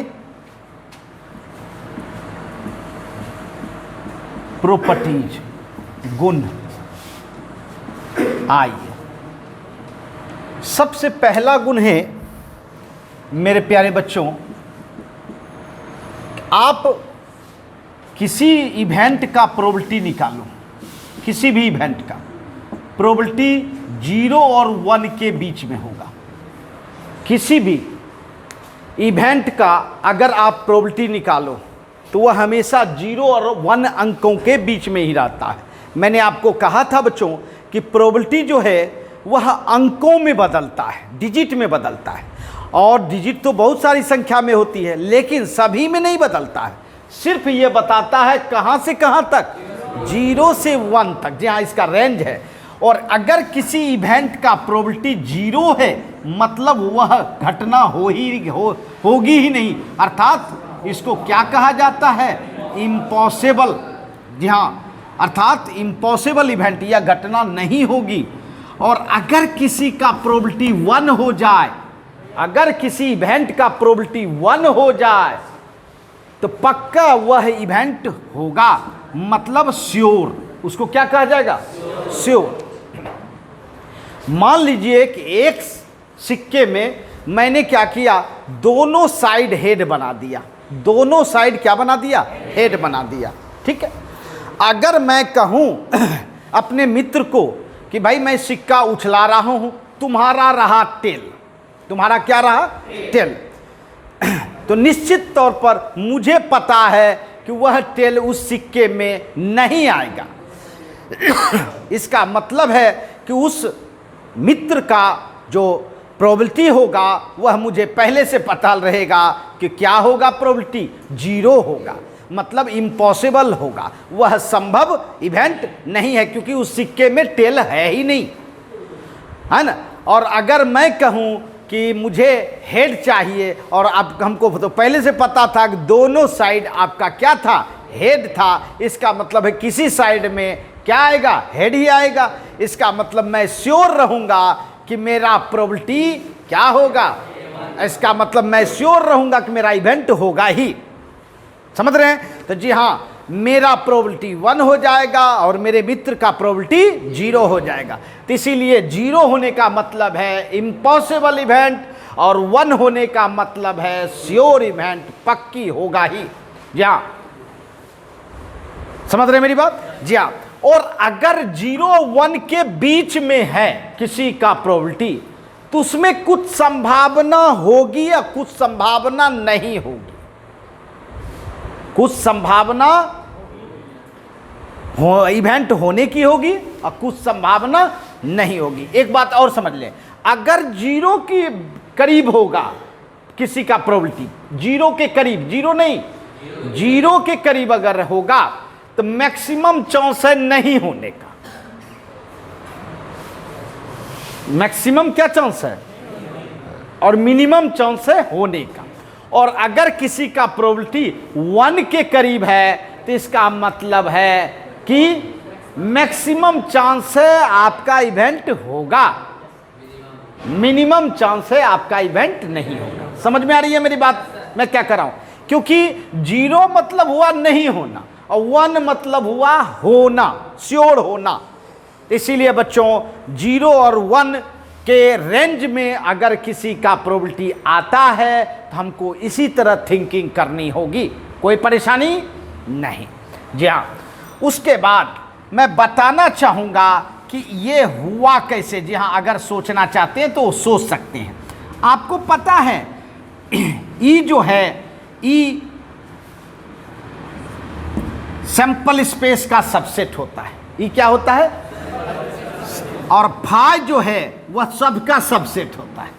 प्रॉपर्टीज, गुण। आइए, सबसे पहला गुण है मेरे प्यारे बच्चों, आप किसी इवेंट का प्रोबेबिलिटी निकालो। किसी भी इवेंट का प्रोबेबिलिटी 0 और 1 के बीच में होगा। किसी भी इवेंट का अगर आप प्रोबेबिलिटी निकालो तो वह हमेशा 0 और 1 अंकों के बीच में ही रहता है। मैंने आपको कहा था बच्चों कि प्रोबेबिलिटी जो है वह अंकों में बदलता है, डिजिट में बदलता है। और डिजिट तो बहुत सारी संख्या में होती है, लेकिन सभी में नहीं बदलता है। सिर्फ ये बताता है कहाँ से कहाँ तक, 0 से 1 तक। जी हाँ, इसका रेंज है। और अगर किसी इवेंट का प्रोबेबिलिटी 0 है मतलब वह घटना होगी ही नहीं। अर्थात इसको क्या कहा जाता है? इम्पॉसिबल। जी हाँ, अर्थात इम्पॉसिबल इवेंट या घटना नहीं होगी। और अगर किसी का प्रोबेबिलिटी 1 हो जाए, अगर किसी इवेंट का प्रोबेबिलिटी 1 हो जाए तो पक्का वह इवेंट होगा, मतलब श्योर। उसको क्या कहा जाएगा? श्योर। मान लीजिए कि एक सिक्के में मैंने क्या किया, दोनों साइड हेड बना दिया। दोनों साइड क्या बना दिया? हेड बना दिया। ठीक है। अगर मैं कहूं अपने मित्र को कि भाई मैं सिक्का उछला रहा हूं, तुम्हारा रहा टेल। तुम्हारा क्या रहा? टेल। तो निश्चित तौर पर मुझे पता है कि वह टेल उस सिक्के में नहीं आएगा। इसका मतलब है कि उस मित्र का जो प्रोबेबिलिटी होगा वह मुझे पहले से पता रहेगा कि क्या होगा? प्रोबेबिलिटी 0 होगा, मतलब इम्पॉसिबल होगा। वह संभव इवेंट नहीं है क्योंकि उस सिक्के में टेल है ही नहीं, है ना। और अगर मैं कहूँ कि मुझे हेड चाहिए और आप हमको तो पहले से पता था कि दोनों साइड आपका क्या था? हेड था। इसका मतलब है किसी साइड में क्या आएगा? हेड ही आएगा। इसका मतलब मैं श्योर रहूँगा कि मेरा प्रोबेबिलिटी क्या होगा। इसका मतलब मैं श्योर रहूँगा कि मेरा इवेंट होगा ही। समझ रहे हैं? तो जी हाँ, मेरा प्रोबेबिलिटी 1 हो जाएगा और मेरे मित्र का प्रोबेबिलिटी 0 हो जाएगा। तो इसीलिए 0 होने का मतलब है इम्पॉसिबल इवेंट और 1 होने का मतलब है श्योर इवेंट, पक्की होगा ही। जी हाँ, समझ रहे मेरी बात? जी हाँ। और अगर 0 1 के बीच में है किसी का प्रोबेबिलिटी, तो उसमें कुछ संभावना होगी या कुछ संभावना नहीं होगी। कुछ संभावना इवेंट होने की होगी और कुछ संभावना नहीं होगी। एक बात और समझ लें, अगर 0 के करीब होगा किसी का प्रोबेबिलिटी, 0 के करीब, 0 नहीं, 0 के करीब अगर होगा तो मैक्सिमम चांस है नहीं होने का। मैक्सिमम क्या चांस है और मिनिमम चांस है होने का। और अगर किसी का प्रोबेबिलिटी 1 के करीब है तो इसका मतलब है कि मैक्सिमम चांस है आपका इवेंट होगा, मिनिमम चांस है आपका इवेंट नहीं होगा। समझ में आ रही है मेरी बात? मैं क्या कर रहा हूं? क्योंकि 0 मतलब हुआ नहीं होना और 1 मतलब हुआ होना, श्योर होना। इसीलिए बच्चों 0 और 1 के रेंज में अगर किसी का प्रोबेबिलिटी आता है तो हमको इसी तरह थिंकिंग करनी होगी, कोई परेशानी नहीं। जी हाँ, उसके बाद मैं बताना चाहूँगा कि ये हुआ कैसे। जी हाँ, अगर सोचना चाहते हैं तो सोच सकते हैं। आपको पता है ई जो है, ई सैंपल स्पेस का सबसेट होता है। ई क्या होता है? और फाई जो है वह सबका सबसेट होता है।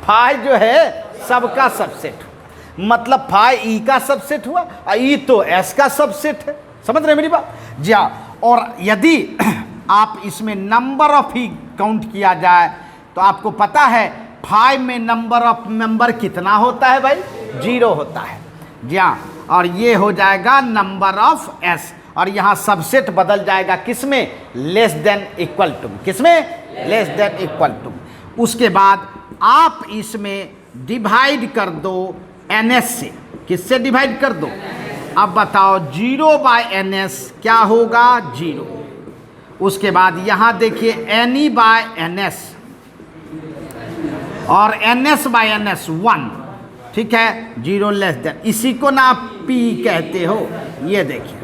फाई जो है सबका सबसेट होता है, मतलब फाई ई का सबसेट हुआ और ई तो एस का सबसेट है। समझ रहे मेरी बात? जी हाँ। और यदि आप इसमें नंबर ऑफ ही काउंट किया जाए तो आपको पता है फाई में नंबर ऑफ मेंबर कितना होता है भाई? 0 होता है। जी हाँ, और ये हो जाएगा नंबर ऑफ एस, और यहाँ सबसेट बदल जाएगा किसमें? Less than equal to. किसमें? Less than equal to. उसके बाद आप इसमें डिवाइड कर दो NS से। किससे डिवाइड कर दो? अब बताओ 0/NS क्या होगा? 0। उसके बाद यहाँ देखिए NE/NS और NS/NS 1, ठीक है, 0 लेस देन। इसी को ना आप P कहते हो। ये देखिए,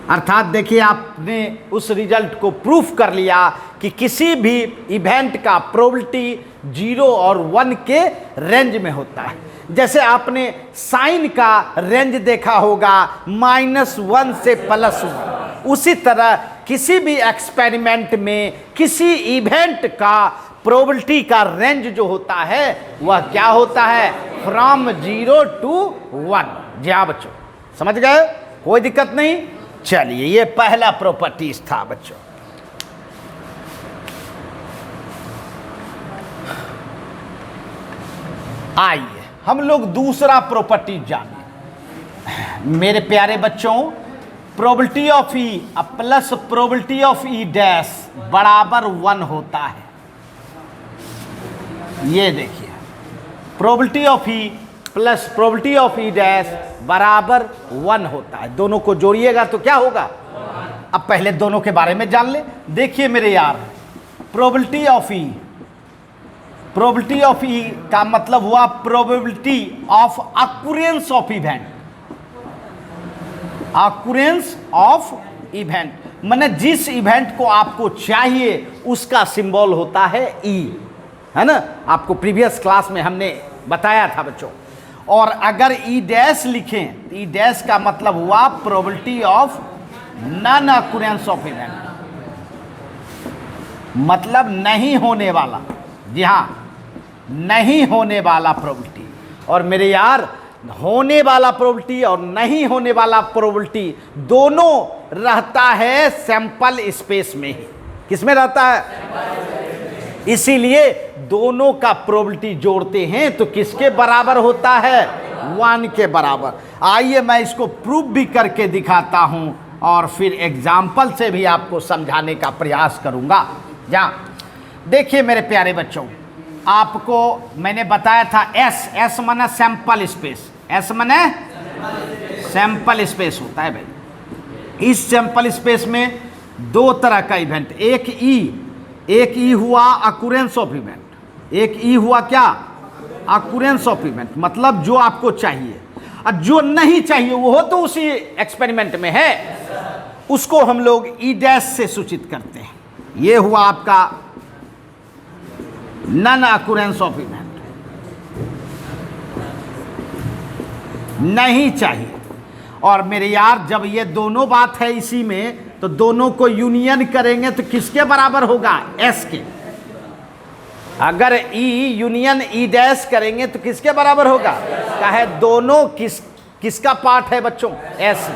अर्थात देखिए आपने उस रिजल्ट को प्रूफ कर लिया कि किसी भी इवेंट का प्रोबेबिलिटी 0 और 1 के रेंज में होता है। जैसे आपने साइन का रेंज देखा होगा -1 से +1, उसी तरह किसी भी एक्सपेरिमेंट में किसी इवेंट का प्रोबेबिलिटी का रेंज जो होता है वह क्या होता है? From 0 to 1। जी हाँ बच्चों, समझ गए? कोई दिक्कत नहीं। चलिए, ये पहला प्रॉपर्टीज था बच्चों। आइए हम लोग दूसरा प्रॉपर्टी जानें। मेरे प्यारे बच्चों, probability of E plus probability of E dash बराबर 1 होता है। ये देखिए, probability of E plus probability of E dash बराबर 1 होता है। दोनों को जोड़िएगा तो क्या होगा? अब पहले दोनों के बारे में जान ले। देखिए मेरे यार, प्रोबेबिलिटी ऑफ ई का मतलब हुआ probability of occurrence of event. Occurrence of event माने जिस इवेंट को आपको चाहिए उसका सिंबल होता है ई, है ना? आपको प्रीवियस क्लास में हमने बताया था बच्चों। और अगर ई डैश लिखें तो ई डैश का मतलब हुआ probability of non occurrence of event, मतलब नहीं होने वाला। जी हाँ, नहीं होने वाला प्रोबेबिलिटी। और मेरे यार, होने वाला प्रोबेबिलिटी और नहीं होने वाला प्रोबेबिलिटी दोनों रहता है सैंपल स्पेस में ही। किसमें रहता है? इसीलिए दोनों का प्रोबेबिलिटी जोड़ते हैं तो किसके बराबर होता है? 1 के बराबर। आइए मैं इसको प्रूफ भी करके दिखाता हूं और फिर एग्जाम्पल से भी आपको समझाने का प्रयास करूंगा। जहाँ देखिए मेरे प्यारे बच्चों, आपको मैंने बताया था एस माने सैंपल स्पेस। एस माने सैंपल स्पेस होता है भाई। इस सैंपल स्पेस में 2 तरह का इवेंट, एक ई हुआ अक्यूरेंस ऑफ इवेंट, एक ई हुआ क्या, अकुरेंस ऑफ इवेंट, मतलब जो आपको चाहिए, और जो नहीं चाहिए वो तो उसी एक्सपेरिमेंट में है, उसको हम लोग ई डैश से सूचित करते हैं। ये हुआ आपका नन अकुरेंस ऑफ इवेंट, नहीं चाहिए। और मेरे यार जब ये दोनों बात है इसी में, तो दोनों को यूनियन करेंगे तो किसके बराबर होगा, एस के। अगर ई यूनियन ई डैश करेंगे तो किसके बराबर होगा, कहे दोनों किसका पार्ट है बच्चों, एस।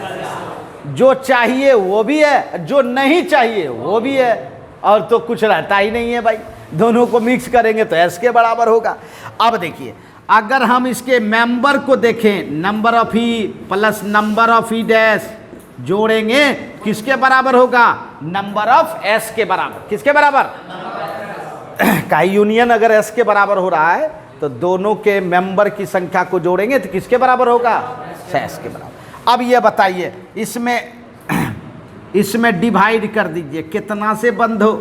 जो चाहिए वो भी है, जो नहीं चाहिए वो भी है, और तो कुछ रहता ही नहीं है भाई। दोनों को मिक्स करेंगे तो एस के बराबर होगा। अब देखिए, अगर हम इसके मेंबर को देखें, number of E plus number of E dash जोड़ेंगे किसके बराबर होगा, नंबर ऑफ एस के बराबर। किसके बराबर, का यूनियन अगर एस के बराबर हो रहा है तो दोनों के मेंबर की संख्या को जोड़ेंगे तो किसके बराबर होगा, एस के बराबर। अब ये बताइए, इसमें डिवाइड कर दीजिए, कितना से बंद हो,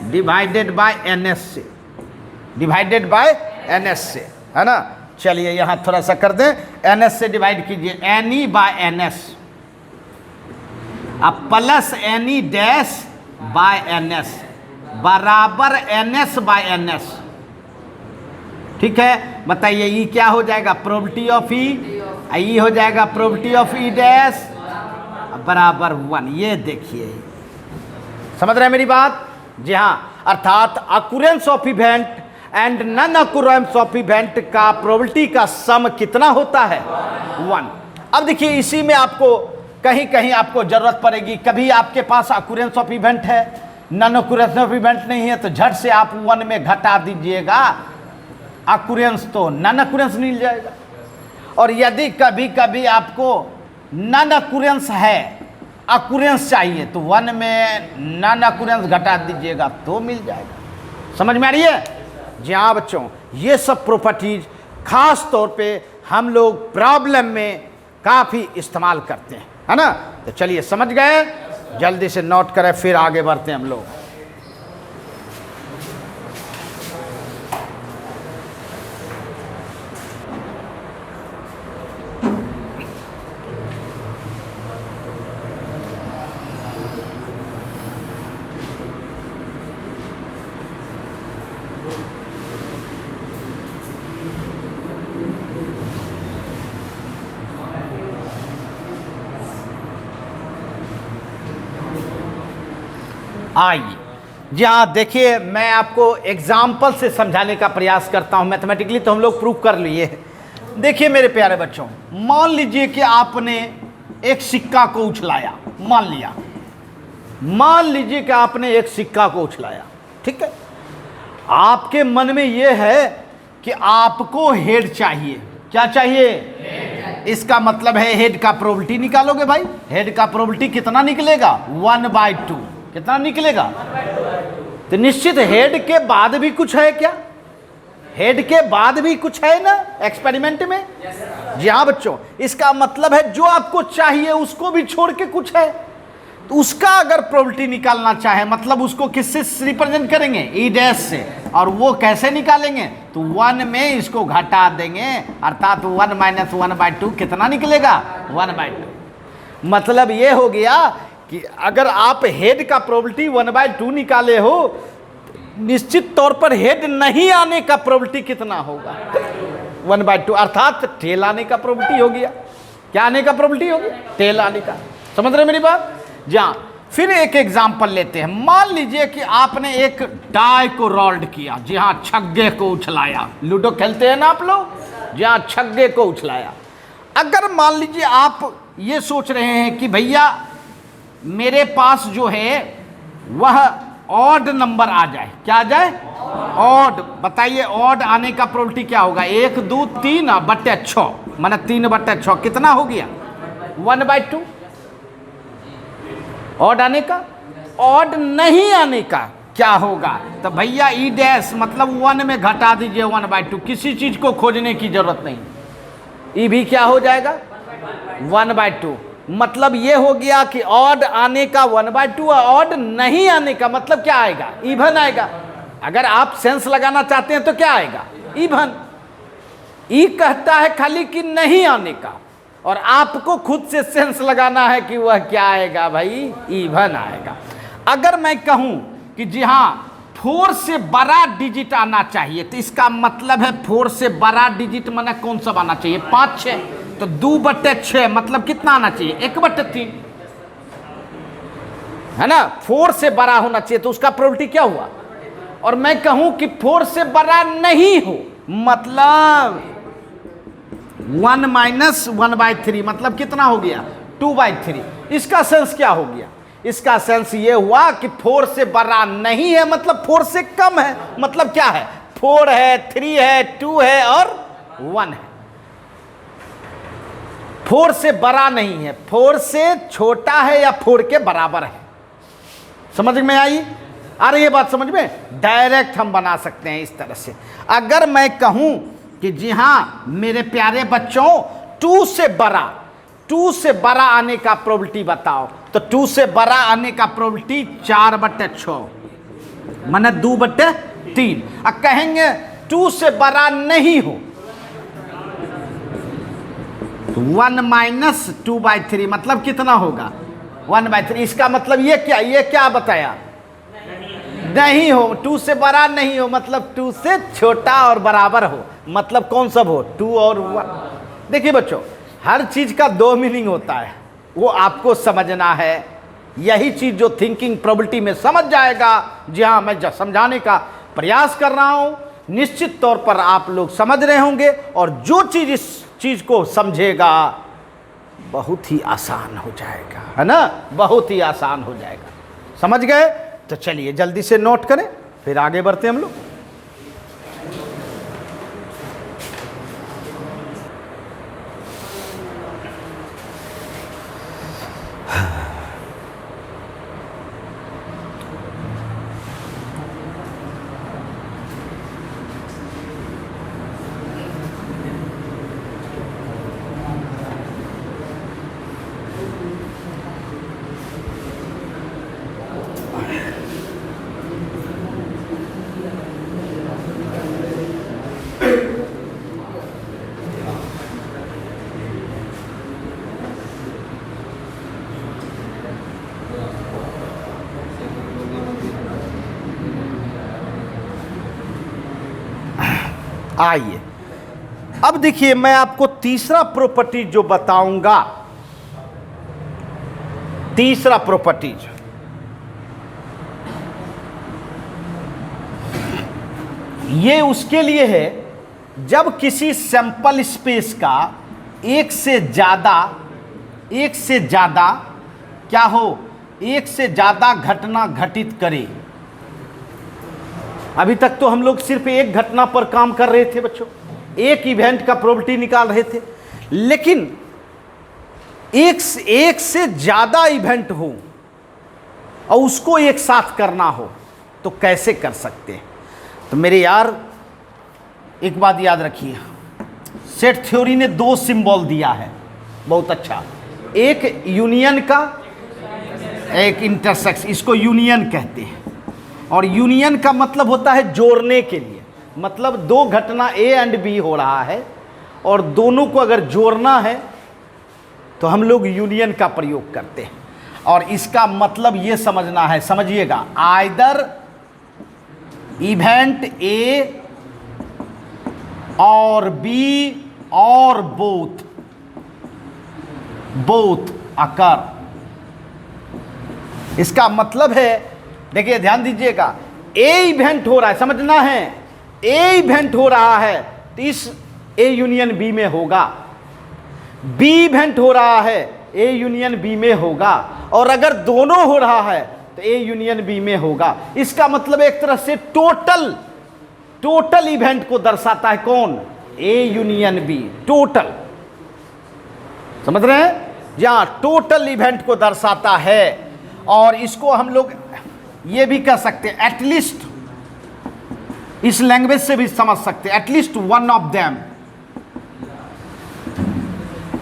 डिवाइडेड बाय एन एस से, डिवाइडेड बाय एन एस से, है ना। चलिए यहाँ थोड़ा सा कर दें, एन एस से डिवाइड कीजिए, N E by N S, अब plus N E dash by N S बराबर N S by N S. ठीक है, बताइए ई क्या हो जाएगा, प्रोबेबिलिटी ऑफ ई हो जाएगा प्रोबेबिलिटी ऑफ ई डैश बराबर 1। ये देखिए, समझ रहे हैं मेरी बात, जी हाँ। अर्थात occurrence of event and non occurrence of event का प्रोबेबिलिटी का सम कितना होता है, 1। अब देखिए, इसी में आपको कहीं कहीं आपको जरूरत पड़ेगी, कभी आपके पास अकुरेंस ऑफ इवेंट है, नन अकुरेंस ऑफ इवेंट नहीं है, तो झट से आप 1 में घटा दीजिएगा अकुरेंस, तो नन अकुरेंस मिल जाएगा। और यदि कभी कभी आपको नन अकुरेंस है, अकुरेंस चाहिए, तो 1 में नन अकुरेंस घटा दीजिएगा तो मिल जाएगा। समझ में आ रही है, जी हाँ बच्चों। ये सब प्रॉपर्टीज खास तौर पे हम लोग प्रॉब्लम में काफ़ी इस्तेमाल करते हैं, है ना। तो चलिए समझ गए, जल्दी से नोट करें, फिर आगे बढ़ते हैं हम लोग। आइए, जी हाँ, देखिए मैं आपको एग्जाम्पल से समझाने का प्रयास करता हूँ। मैथमेटिकली तो हम लोग प्रूव कर लिए। देखिए मेरे प्यारे बच्चों, मान लीजिए कि आपने एक सिक्का को उछलाया, मान लीजिए कि आपने एक सिक्का को उछलाया, ठीक है। आपके मन में यह है कि आपको हेड चाहिए। क्या चाहिए, इसका मतलब है हेड का प्रोबेबिलिटी निकालोगे भाई। हेड का प्रोबेबिलिटी कितना निकलेगा, 1/2। कितना निकलेगा, तो निश्चित हेड के बाद भी कुछ है क्या, हेड के बाद भी कुछ है ना एक्सपेरिमेंट में। जी हाँ बच्चों, इसका मतलब है जो आपको चाहिए उसको भी छोड़ के कुछ है, तो उसका अगर प्रोबेबिलिटी निकालना चाहे, मतलब उसको किससे रिप्रेजेंट करेंगे, ई डैश से। और वो कैसे निकालेंगे, तो 1 में इसको घटा देंगे, अर्थात 1 - 1/2 कितना निकलेगा, 1/2। मतलब ये हो गया कि अगर आप हेड का प्रोबेबिलिटी 1/2 निकाले हो, निश्चित तौर पर हेड नहीं आने का प्रोबेबिलिटी कितना होगा, 1/2, अर्थात टेल आने का प्रोबेबिलिटी हो गया। क्या आने का प्रोबेबिलिटी हो गया, टेल आने का। समझ रहे मेरी बात, जी हाँ। फिर एक एग्जांपल लेते हैं। मान लीजिए कि आपने एक डाई को रोल्ड किया, जी हाँ, छग्गे को उछलाया। लूडो खेलते हैं ना आप लोग, जी हाँ, छग्गे को उछलाया। अगर मान लीजिए आप ये सोच रहे हैं कि भैया मेरे पास जो है वह ऑड नंबर आ जाए, क्या आ जाए, ऑड। बताइए ऑड आने का प्रोबेबिलिटी क्या होगा, 1 2 3/6, माना 3/6 कितना हो गया, 1/2। ऑड आने का, ऑड नहीं आने का क्या होगा, तो भैया ई डैश मतलब 1 में घटा दीजिए 1/2, किसी चीज को खोजने की जरूरत नहीं। ई भी क्या हो जाएगा, 1/2। मतलब ये हो गया कि ऑड आने का 1/2, ऑड नहीं आने का मतलब क्या आएगा, इवन आएगा। अगर आप सेंस लगाना चाहते हैं तो क्या आएगा, इवन। ई कहता है खाली कि नहीं आने का, और आपको खुद से सेंस लगाना है कि वह क्या आएगा भाई, इवन आएगा। अगर मैं कहूं कि जी हाँ 4 से बड़ा डिजिट आना चाहिए, तो इसका मतलब है 4 से बड़ा डिजिट माने कौन सा आना चाहिए, 5 6, तो 2/6 मतलब कितना आना चाहिए, 1/3, है ना। 4 से बड़ा होना चाहिए, तो उसका प्रोबेबिलिटी क्या हुआ। और मैं कहूं कि 4 से बड़ा नहीं हो, मतलब 1 - 1/3 मतलब कितना हो गया, 2/3। इसका सेंस क्या हो गया, इसका सेंस ये हुआ कि 4 से बड़ा नहीं है मतलब 4 से कम है, मतलब क्या है, 4 है, 3 है, 2 है और 1 है। 4 से बड़ा नहीं है, 4 से छोटा है या 4 के बराबर है। समझ में आई, आ रही है बात समझ में। डायरेक्ट हम बना सकते हैं इस तरह से। अगर मैं कहूं कि जी हां मेरे प्यारे बच्चों 2 से बड़ा आने का प्रोबेबिलिटी बताओ, तो 2 से बड़ा आने का प्रोबेबिलिटी 4/6 माने 2/3। अब कहेंगे 2 से बड़ा नहीं हो, 1 - 2/3 मतलब कितना होगा, 1/3। इसका मतलब ये क्या बताया, नहीं हो, 2 से बड़ा नहीं हो मतलब 2 से छोटा और बराबर हो, मतलब कौन सा हो, 2 और 1। देखिए बच्चों, हर चीज का 2 मीनिंग होता है, वो आपको समझना है। यही चीज जो थिंकिंग प्रोबेबिलिटी में समझ जाएगा, जी हाँ मैं समझाने का प्रयास कर रहा हूं, निश्चित तौर पर आप लोग समझ रहे होंगे। और जो चीज इस चीज को समझेगा बहुत ही आसान हो जाएगा, है ना, बहुत ही आसान हो जाएगा। समझ गए, तो चलिए जल्दी से नोट करें, फिर आगे बढ़ते हम लोग। आइए अब देखिए, मैं आपको तीसरा प्रॉपर्टी जो बताऊंगा, तीसरा प्रॉपर्टीज, ये उसके लिए है जब किसी सैंपल स्पेस का एक से ज्यादा क्या हो, एक से ज्यादा घटना घटित करे। अभी तक तो हम लोग सिर्फ एक घटना पर काम कर रहे थे बच्चों, एक इवेंट का प्रोबेबिलिटी निकाल रहे थे, लेकिन एक से ज्यादा इवेंट हो और उसको एक साथ करना हो तो कैसे कर सकते हैं। तो मेरे यार एक बात याद रखिए, सेट थ्योरी ने 2 सिंबल दिया है, बहुत अच्छा, एक यूनियन का, एक इंटरसेक्शन, इसको यूनियन कहते हैं। और यूनियन का मतलब होता है जोड़ने के लिए, मतलब 2 घटना ए एंड बी हो रहा है और दोनों को अगर जोड़ना है तो हम लोग यूनियन का प्रयोग करते हैं। और इसका मतलब ये समझना है, समझिएगा, आइदर इवेंट ए और बी और बोथ अकर। इसका मतलब है, देखिए ध्यान दीजिएगा, ए इवेंट हो रहा है, समझना है, ए इवेंट हो रहा है तो इस ए यूनियन बी में होगा, बी इवेंट हो रहा है ए यूनियन बी में होगा, और अगर दोनों हो रहा है तो ए यूनियन बी में होगा। इसका मतलब एक तरह से टोटल इवेंट को दर्शाता है, कौन, ए यूनियन बी, टोटल, समझ रहे हैं, जहां टोटल इवेंट को दर्शाता है। और इसको हम लोग ये भी कह सकते हैं, एटलीस्ट, इस लैंग्वेज से भी समझ सकते हैं, at least one of them,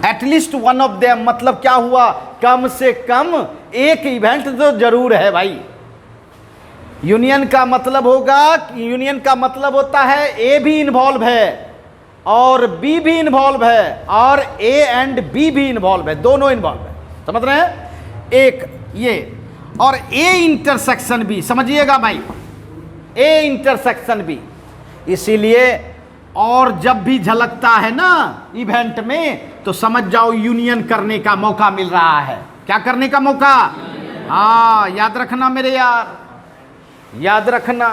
at least one of them मतलब क्या हुआ, कम से कम एक इवेंट तो जरूर है भाई, यूनियन का मतलब होगा, यूनियन का मतलब होता है ए भी इन्वॉल्व है और बी भी इन्वॉल्व है और ए एंड बी भी इन्वॉल्व है, दोनों इन्वॉल्व है, समझ रहे हैं। एक ये और ए इंटरसेक्शन बी, समझिएगा भाई, ए इंटरसेक्शन बी। इसीलिए और जब भी झलकता है ना इवेंट में तो समझ जाओ यूनियन करने का मौका मिल रहा है। क्या करने का मौका? हाँ, याद रखना मेरे यार, याद रखना।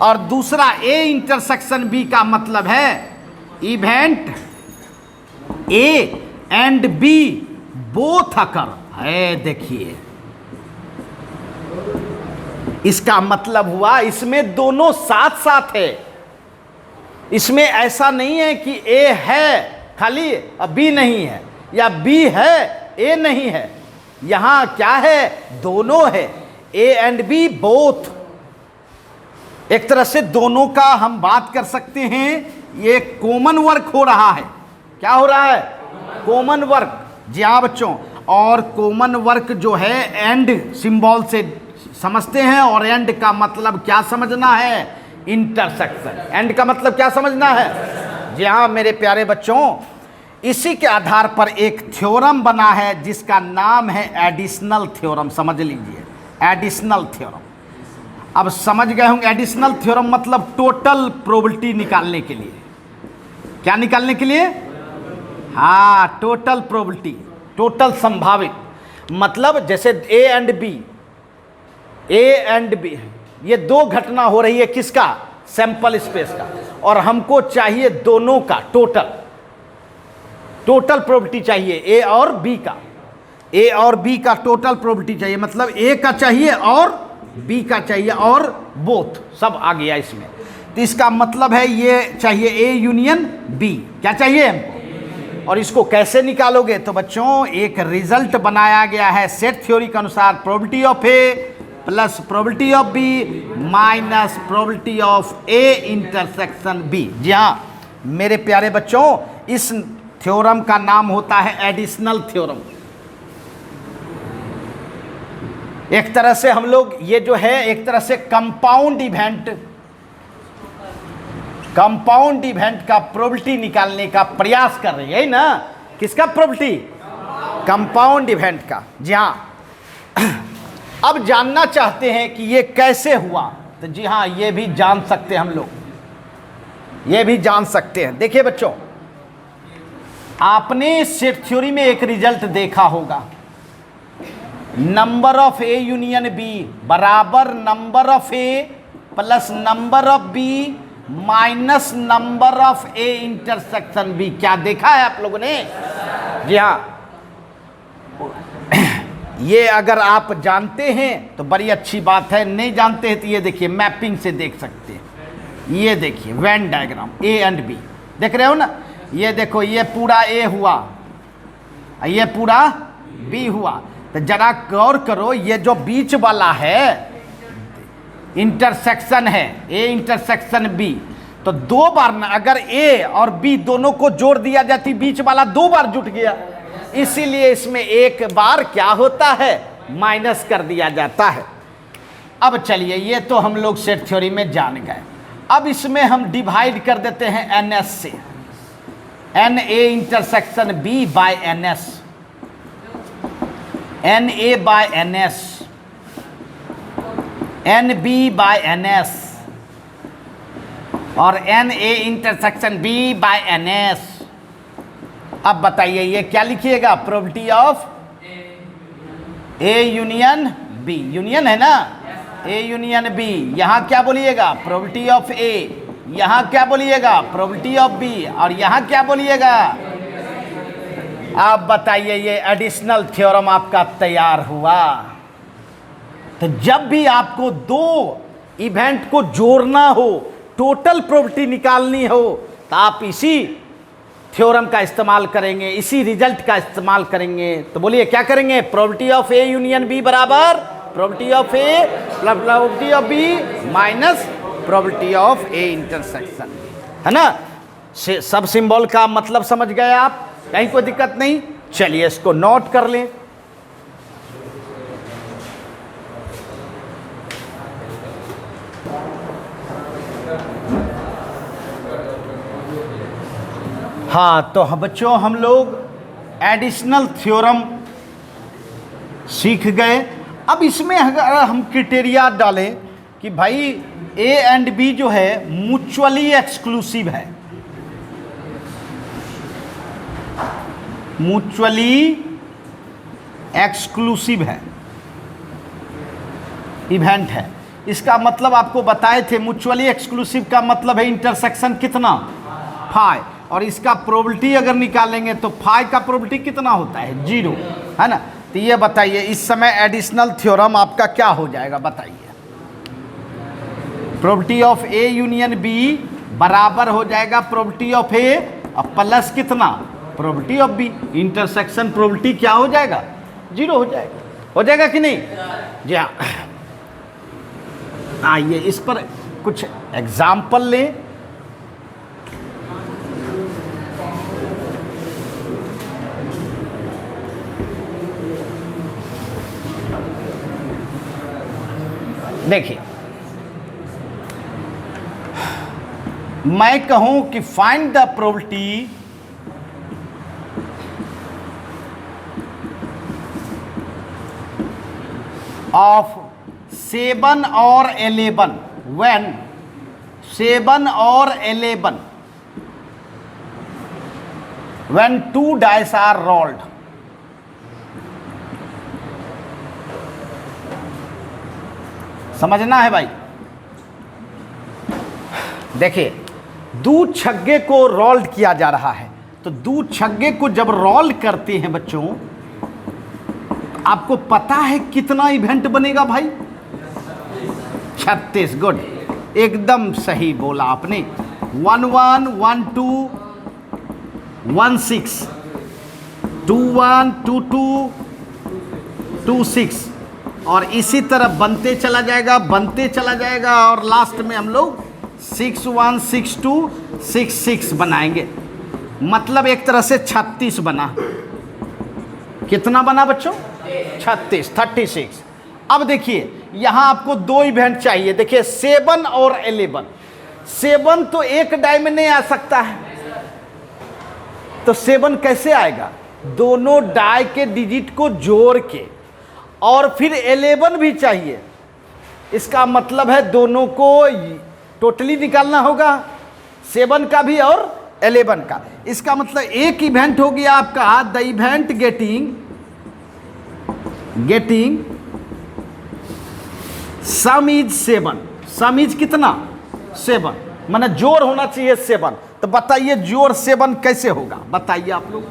और दूसरा ए इंटरसेक्शन बी का मतलब है event A and B both occur है। देखिए इसका मतलब हुआ इसमें दोनों साथ साथ है। इसमें ऐसा नहीं है कि ए है खाली और बी नहीं है, या बी है ए नहीं है। यहां क्या है? दोनों है, ए एंड बी बोथ। एक तरह से दोनों का हम बात कर सकते हैं, ये कॉमन वर्क हो रहा है। क्या हो रहा है? Common work. जी हाँ बच्चों, और कॉमन वर्क जो है एंड सिंबल से समझते हैं, और एंड का मतलब क्या समझना है? इंटरसेक्शन। एंड का मतलब क्या समझना है? जी हाँ मेरे प्यारे बच्चों, इसी के आधार पर एक थ्योरम बना है जिसका नाम है एडिशनल थ्योरम। समझ लीजिए, एडिशनल थ्योरम। अब समझ गए होंगे एडिशनल थ्योरम मतलब टोटल प्रोबेबिलिटी निकालने के लिए। क्या निकालने के लिए? हाँ, टोटल प्रोबेबिलिटी, टोटल संभावित। मतलब जैसे A and B, A and B, ये दो घटना हो रही है किसका? सैंपल स्पेस का, और हमको चाहिए दोनों का टोटल, टोटल प्रोबेबिलिटी चाहिए ए और बी का। ए और बी का टोटल प्रोबेबिलिटी चाहिए, मतलब ए का चाहिए और बी का चाहिए और बोथ सब आ गया इसमें। तो इसका मतलब है ये चाहिए ए यूनियन बी। क्या चाहिए हमको? और इसको कैसे निकालोगे? तो बच्चों एक रिजल्ट बनाया गया है सेट थ्योरी के अनुसार, probability of A plus probability of B minus probability of A intersection B. जी हाँ मेरे प्यारे बच्चों, इस थ्योरम का नाम होता है एडिशनल थ्योरम। एक तरह से हम लोग ये जो है एक तरह से कंपाउंड इवेंट, कंपाउंड इवेंट का प्रोबेबिलिटी निकालने का प्रयास कर रहे हैं ना। किसका प्रोबेबिलिटी? कंपाउंड इवेंट का। जी हाँ, अब जानना चाहते हैं कि ये कैसे हुआ, तो जी हाँ ये भी जान सकते हैं हम लोग, ये भी जान सकते हैं। देखिए बच्चों, आपने सेट थ्योरी में एक रिजल्ट देखा होगा, number of A union B बराबर number of A plus number of B minus number of A intersection B. क्या देखा है आप लोगों ने? जी हाँ, ये अगर आप जानते हैं तो बड़ी अच्छी बात है, नहीं जानते हैं तो ये देखिए मैपिंग से देख सकते हैं। ये देखिए Venn diagram A and B, देख रहे हो ना? ये देखो, ये पूरा ए हुआ, ये पूरा बी हुआ। तो जरा गौर करो, ये जो बीच वाला है इंटरसेक्शन है, ए इंटरसेक्शन बी, तो दो बार ना अगर ए और बी दोनों को जोड़ दिया जाती, बीच वाला दो बार जुट गया, इसीलिए इसमें एक बार क्या होता है? माइनस कर दिया जाता है। अब चलिए, ये तो हम लोग सेट थ्योरी में जान गए। अब इसमें हम डिवाइड कर देते हैं एन एस से, N A intersection B by N S, N A by N S, N B by N S और N A intersection B by N S. अब बताइए ये क्या लिखिएगा? Probability of A union B, union है ना, A union B. यहां क्या बोलिएगा? Probability of A. यहां क्या बोलिएगा? Probability of B. और यहां क्या बोलिएगा? आप बताइए, ये एडिशनल थ्योरम आपका तैयार हुआ। तो जब भी आपको दो इवेंट को जोड़ना हो, टोटल प्रोबेबिलिटी निकालनी हो, तो आप इसी थ्योरम का इस्तेमाल करेंगे, इसी रिजल्ट का इस्तेमाल करेंगे। तो बोलिए क्या करेंगे? Probability of A union B बराबर probability of A plus probability of B minus probability of A intersection, है ना? सब सिंबल का मतलब समझ गए आप? कहीं कोई दिक्कत नहीं? चलिए इसको नोट कर लें। हाँ, तो बच्चों हम लोग एडिशनल थ्योरम सीख गए। अब इसमें अगर हम क्राइटेरिया डालें कि भाई ए एंड बी जो है म्यूचुअली एक्सक्लूसिव है, म्यूचुअली एक्सक्लूसिव है, इवेंट है, इसका मतलब आपको बताए थे म्यूचुअली एक्सक्लूसिव का मतलब है इंटरसेक्शन कितना, फाई, और इसका प्रोबेबिलिटी अगर निकालेंगे तो फाई का प्रोबेबिलिटी कितना होता है, 0, है ना। तो ये बताइए इस समय एडिशनल थ्योरम आपका क्या हो जाएगा, बताइए। Probability of A union B बराबर हो जाएगा प्रोबेबिलिटी ऑफ ए और प्लस कितना, probability of B. Intersection probability क्या हो जाएगा, 0 हो जाएगा कि नहीं। जी हाँ, आइए इस पर कुछ एग्जाम्पल लें। देखिए, मैं कहूं कि फाइंड द प्रोबेबिलिटी ऑफ 7 और 11 when 7 और 11 when 2 dice are rolled। समझना है भाई। देखिए, दूध छग्गे को रोल किया जा रहा है, तो दूध छग्गे को जब रोल करते हैं बच्चों, आपको पता है कितना इवेंट बनेगा भाई, 36। गुड, एकदम सही बोला आपने। 1 1 1 2 1 6 2 1 2 2 2 6, और इसी तरह बनते चला जाएगा और लास्ट में हम लोग 6 1 6 2 6 6 बनाएंगे। मतलब एक तरह से 36 बना। कितना बना बच्चों, 36, 36। अब देखिए यहां आपको 2 इवेंट चाहिए। देखिए 7 और 11, 7 तो एक डाई में नहीं आ सकता है, तो 7 कैसे आएगा, दोनों डाई के डिजिट को जोड़ के, और फिर 11 भी चाहिए। इसका मतलब है दोनों को टोटली निकालना होगा, 7 का भी और 11 का। इसका मतलब एक इवेंट हो गया आपका the event getting some is 7। Some is कितना, 7, माने जोड़ होना चाहिए 7। तो बताइए जोड़ 7 कैसे होगा, बताइए आप लोग।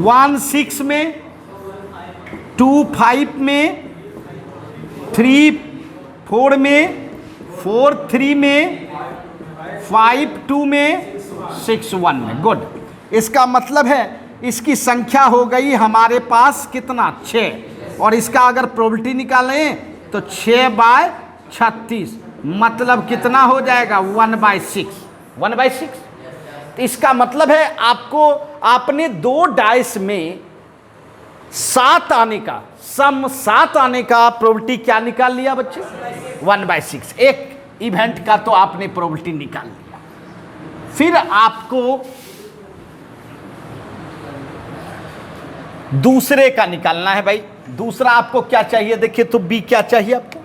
1 6 में, 2 5 में, 3 4 में, 4 3 में, 5 2 में, 6 1 में। गुड, इसका मतलब है इसकी संख्या हो गई हमारे पास कितना, 6, और इसका अगर प्रोबेबिलिटी निकालें तो 6/36, मतलब कितना हो जाएगा, 1/6। 1/6। तो इसका मतलब है आपको, आपने 2 डाइस में 7 आने का, सम 7 आने का प्रोबेबिलिटी क्या निकाल लिया बच्चे, 1/6। एक इवेंट का तो आपने प्रोबेबिलिटी निकाल लिया। फिर आपको दूसरे का निकालना है भाई। दूसरा आपको क्या चाहिए, देखिए तो बी क्या चाहिए आपको,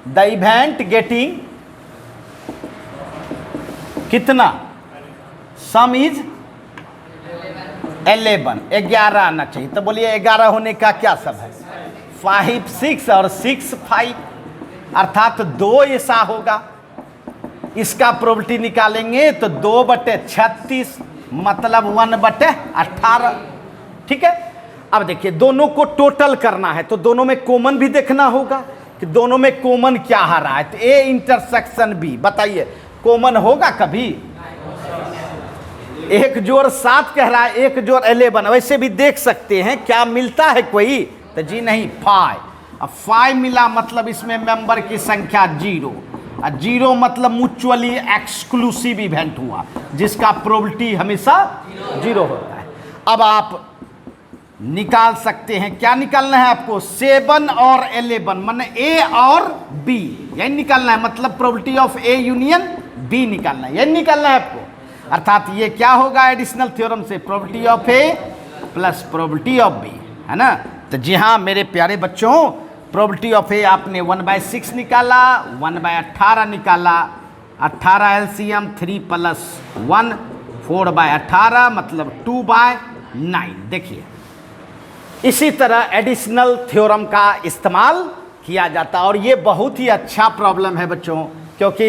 द इवेंट गेटिंग कितना, सम इज 11, 11 आना चाहिए। तो बोलिए 11 होने का क्या सब है, 5 6 और 6 5, अर्थात 2 ऐसा होगा। इसका प्रोबेबिलिटी निकालेंगे तो 2/36, मतलब 1/18। ठीक है। अब देखिए दोनों को टोटल करना है, तो दोनों में कॉमन भी देखना होगा कि दोनों में कॉमन क्या आ रहा है। तो ए इंटरसेक्शन बी, बताइए कॉमन होगा कभी, एक जोड़ 7 कह रहा है, एक जोड़ 11, वैसे भी देख सकते हैं क्या मिलता है कोई, तो जी नहीं, 5। अब 5 मिला मतलब इसमें मेंबर की संख्या 0, और 0 मतलब म्यूचुअली एक्सक्लूसिव इवेंट हुआ जिसका प्रोबेबिलिटी हमेशा 0 होता है। अब आप निकाल सकते हैं, क्या निकालना है आपको, 7 और 11, माने ए और बी, यही निकालना है। मतलब probability of A union B निकालना है, यही निकालना है आपको। अर्थात ये क्या होगा एडिशनल थ्योरम से, probability of A plus probability of B, है ना। तो जी हाँ मेरे प्यारे बच्चों, प्रोबेबिलिटी ऑफ ए आपने 1/6 निकाला, 1/18 निकाला, 18 एलसीएम 3 + 1 4/18 मतलब 2/9। देखिए इसी तरह एडिशनल थ्योरम का इस्तेमाल किया जाता है और ये बहुत ही अच्छा प्रॉब्लम है बच्चों, क्योंकि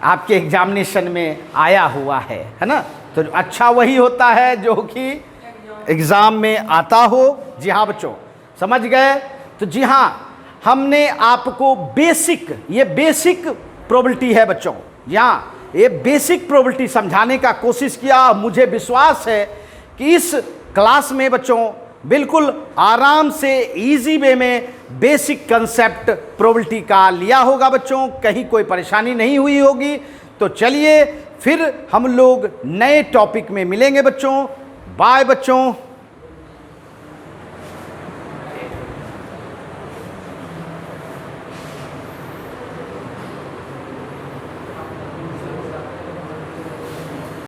आपके एग्जामिनेशन में आया हुआ है ना। तो अच्छा वही होता है जो कि एग्ज़ाम में आता हो। जी हाँ बच्चों, समझ गए। तो जी हाँ, हमने आपको बेसिक, ये बेसिक प्रोबेबिलिटी है बच्चों, जी हाँ ये बेसिक प्रोबेबिलिटी समझाने का कोशिश किया। मुझे विश्वास है कि इस क्लास में बच्चों बिल्कुल आराम से इजी वे में बेसिक कंसेप्ट प्रोबेबिलिटी का लिया होगा बच्चों, कहीं कोई परेशानी नहीं हुई होगी। तो चलिए फिर हम लोग नए टॉपिक में मिलेंगे बच्चों। बाय बच्चों।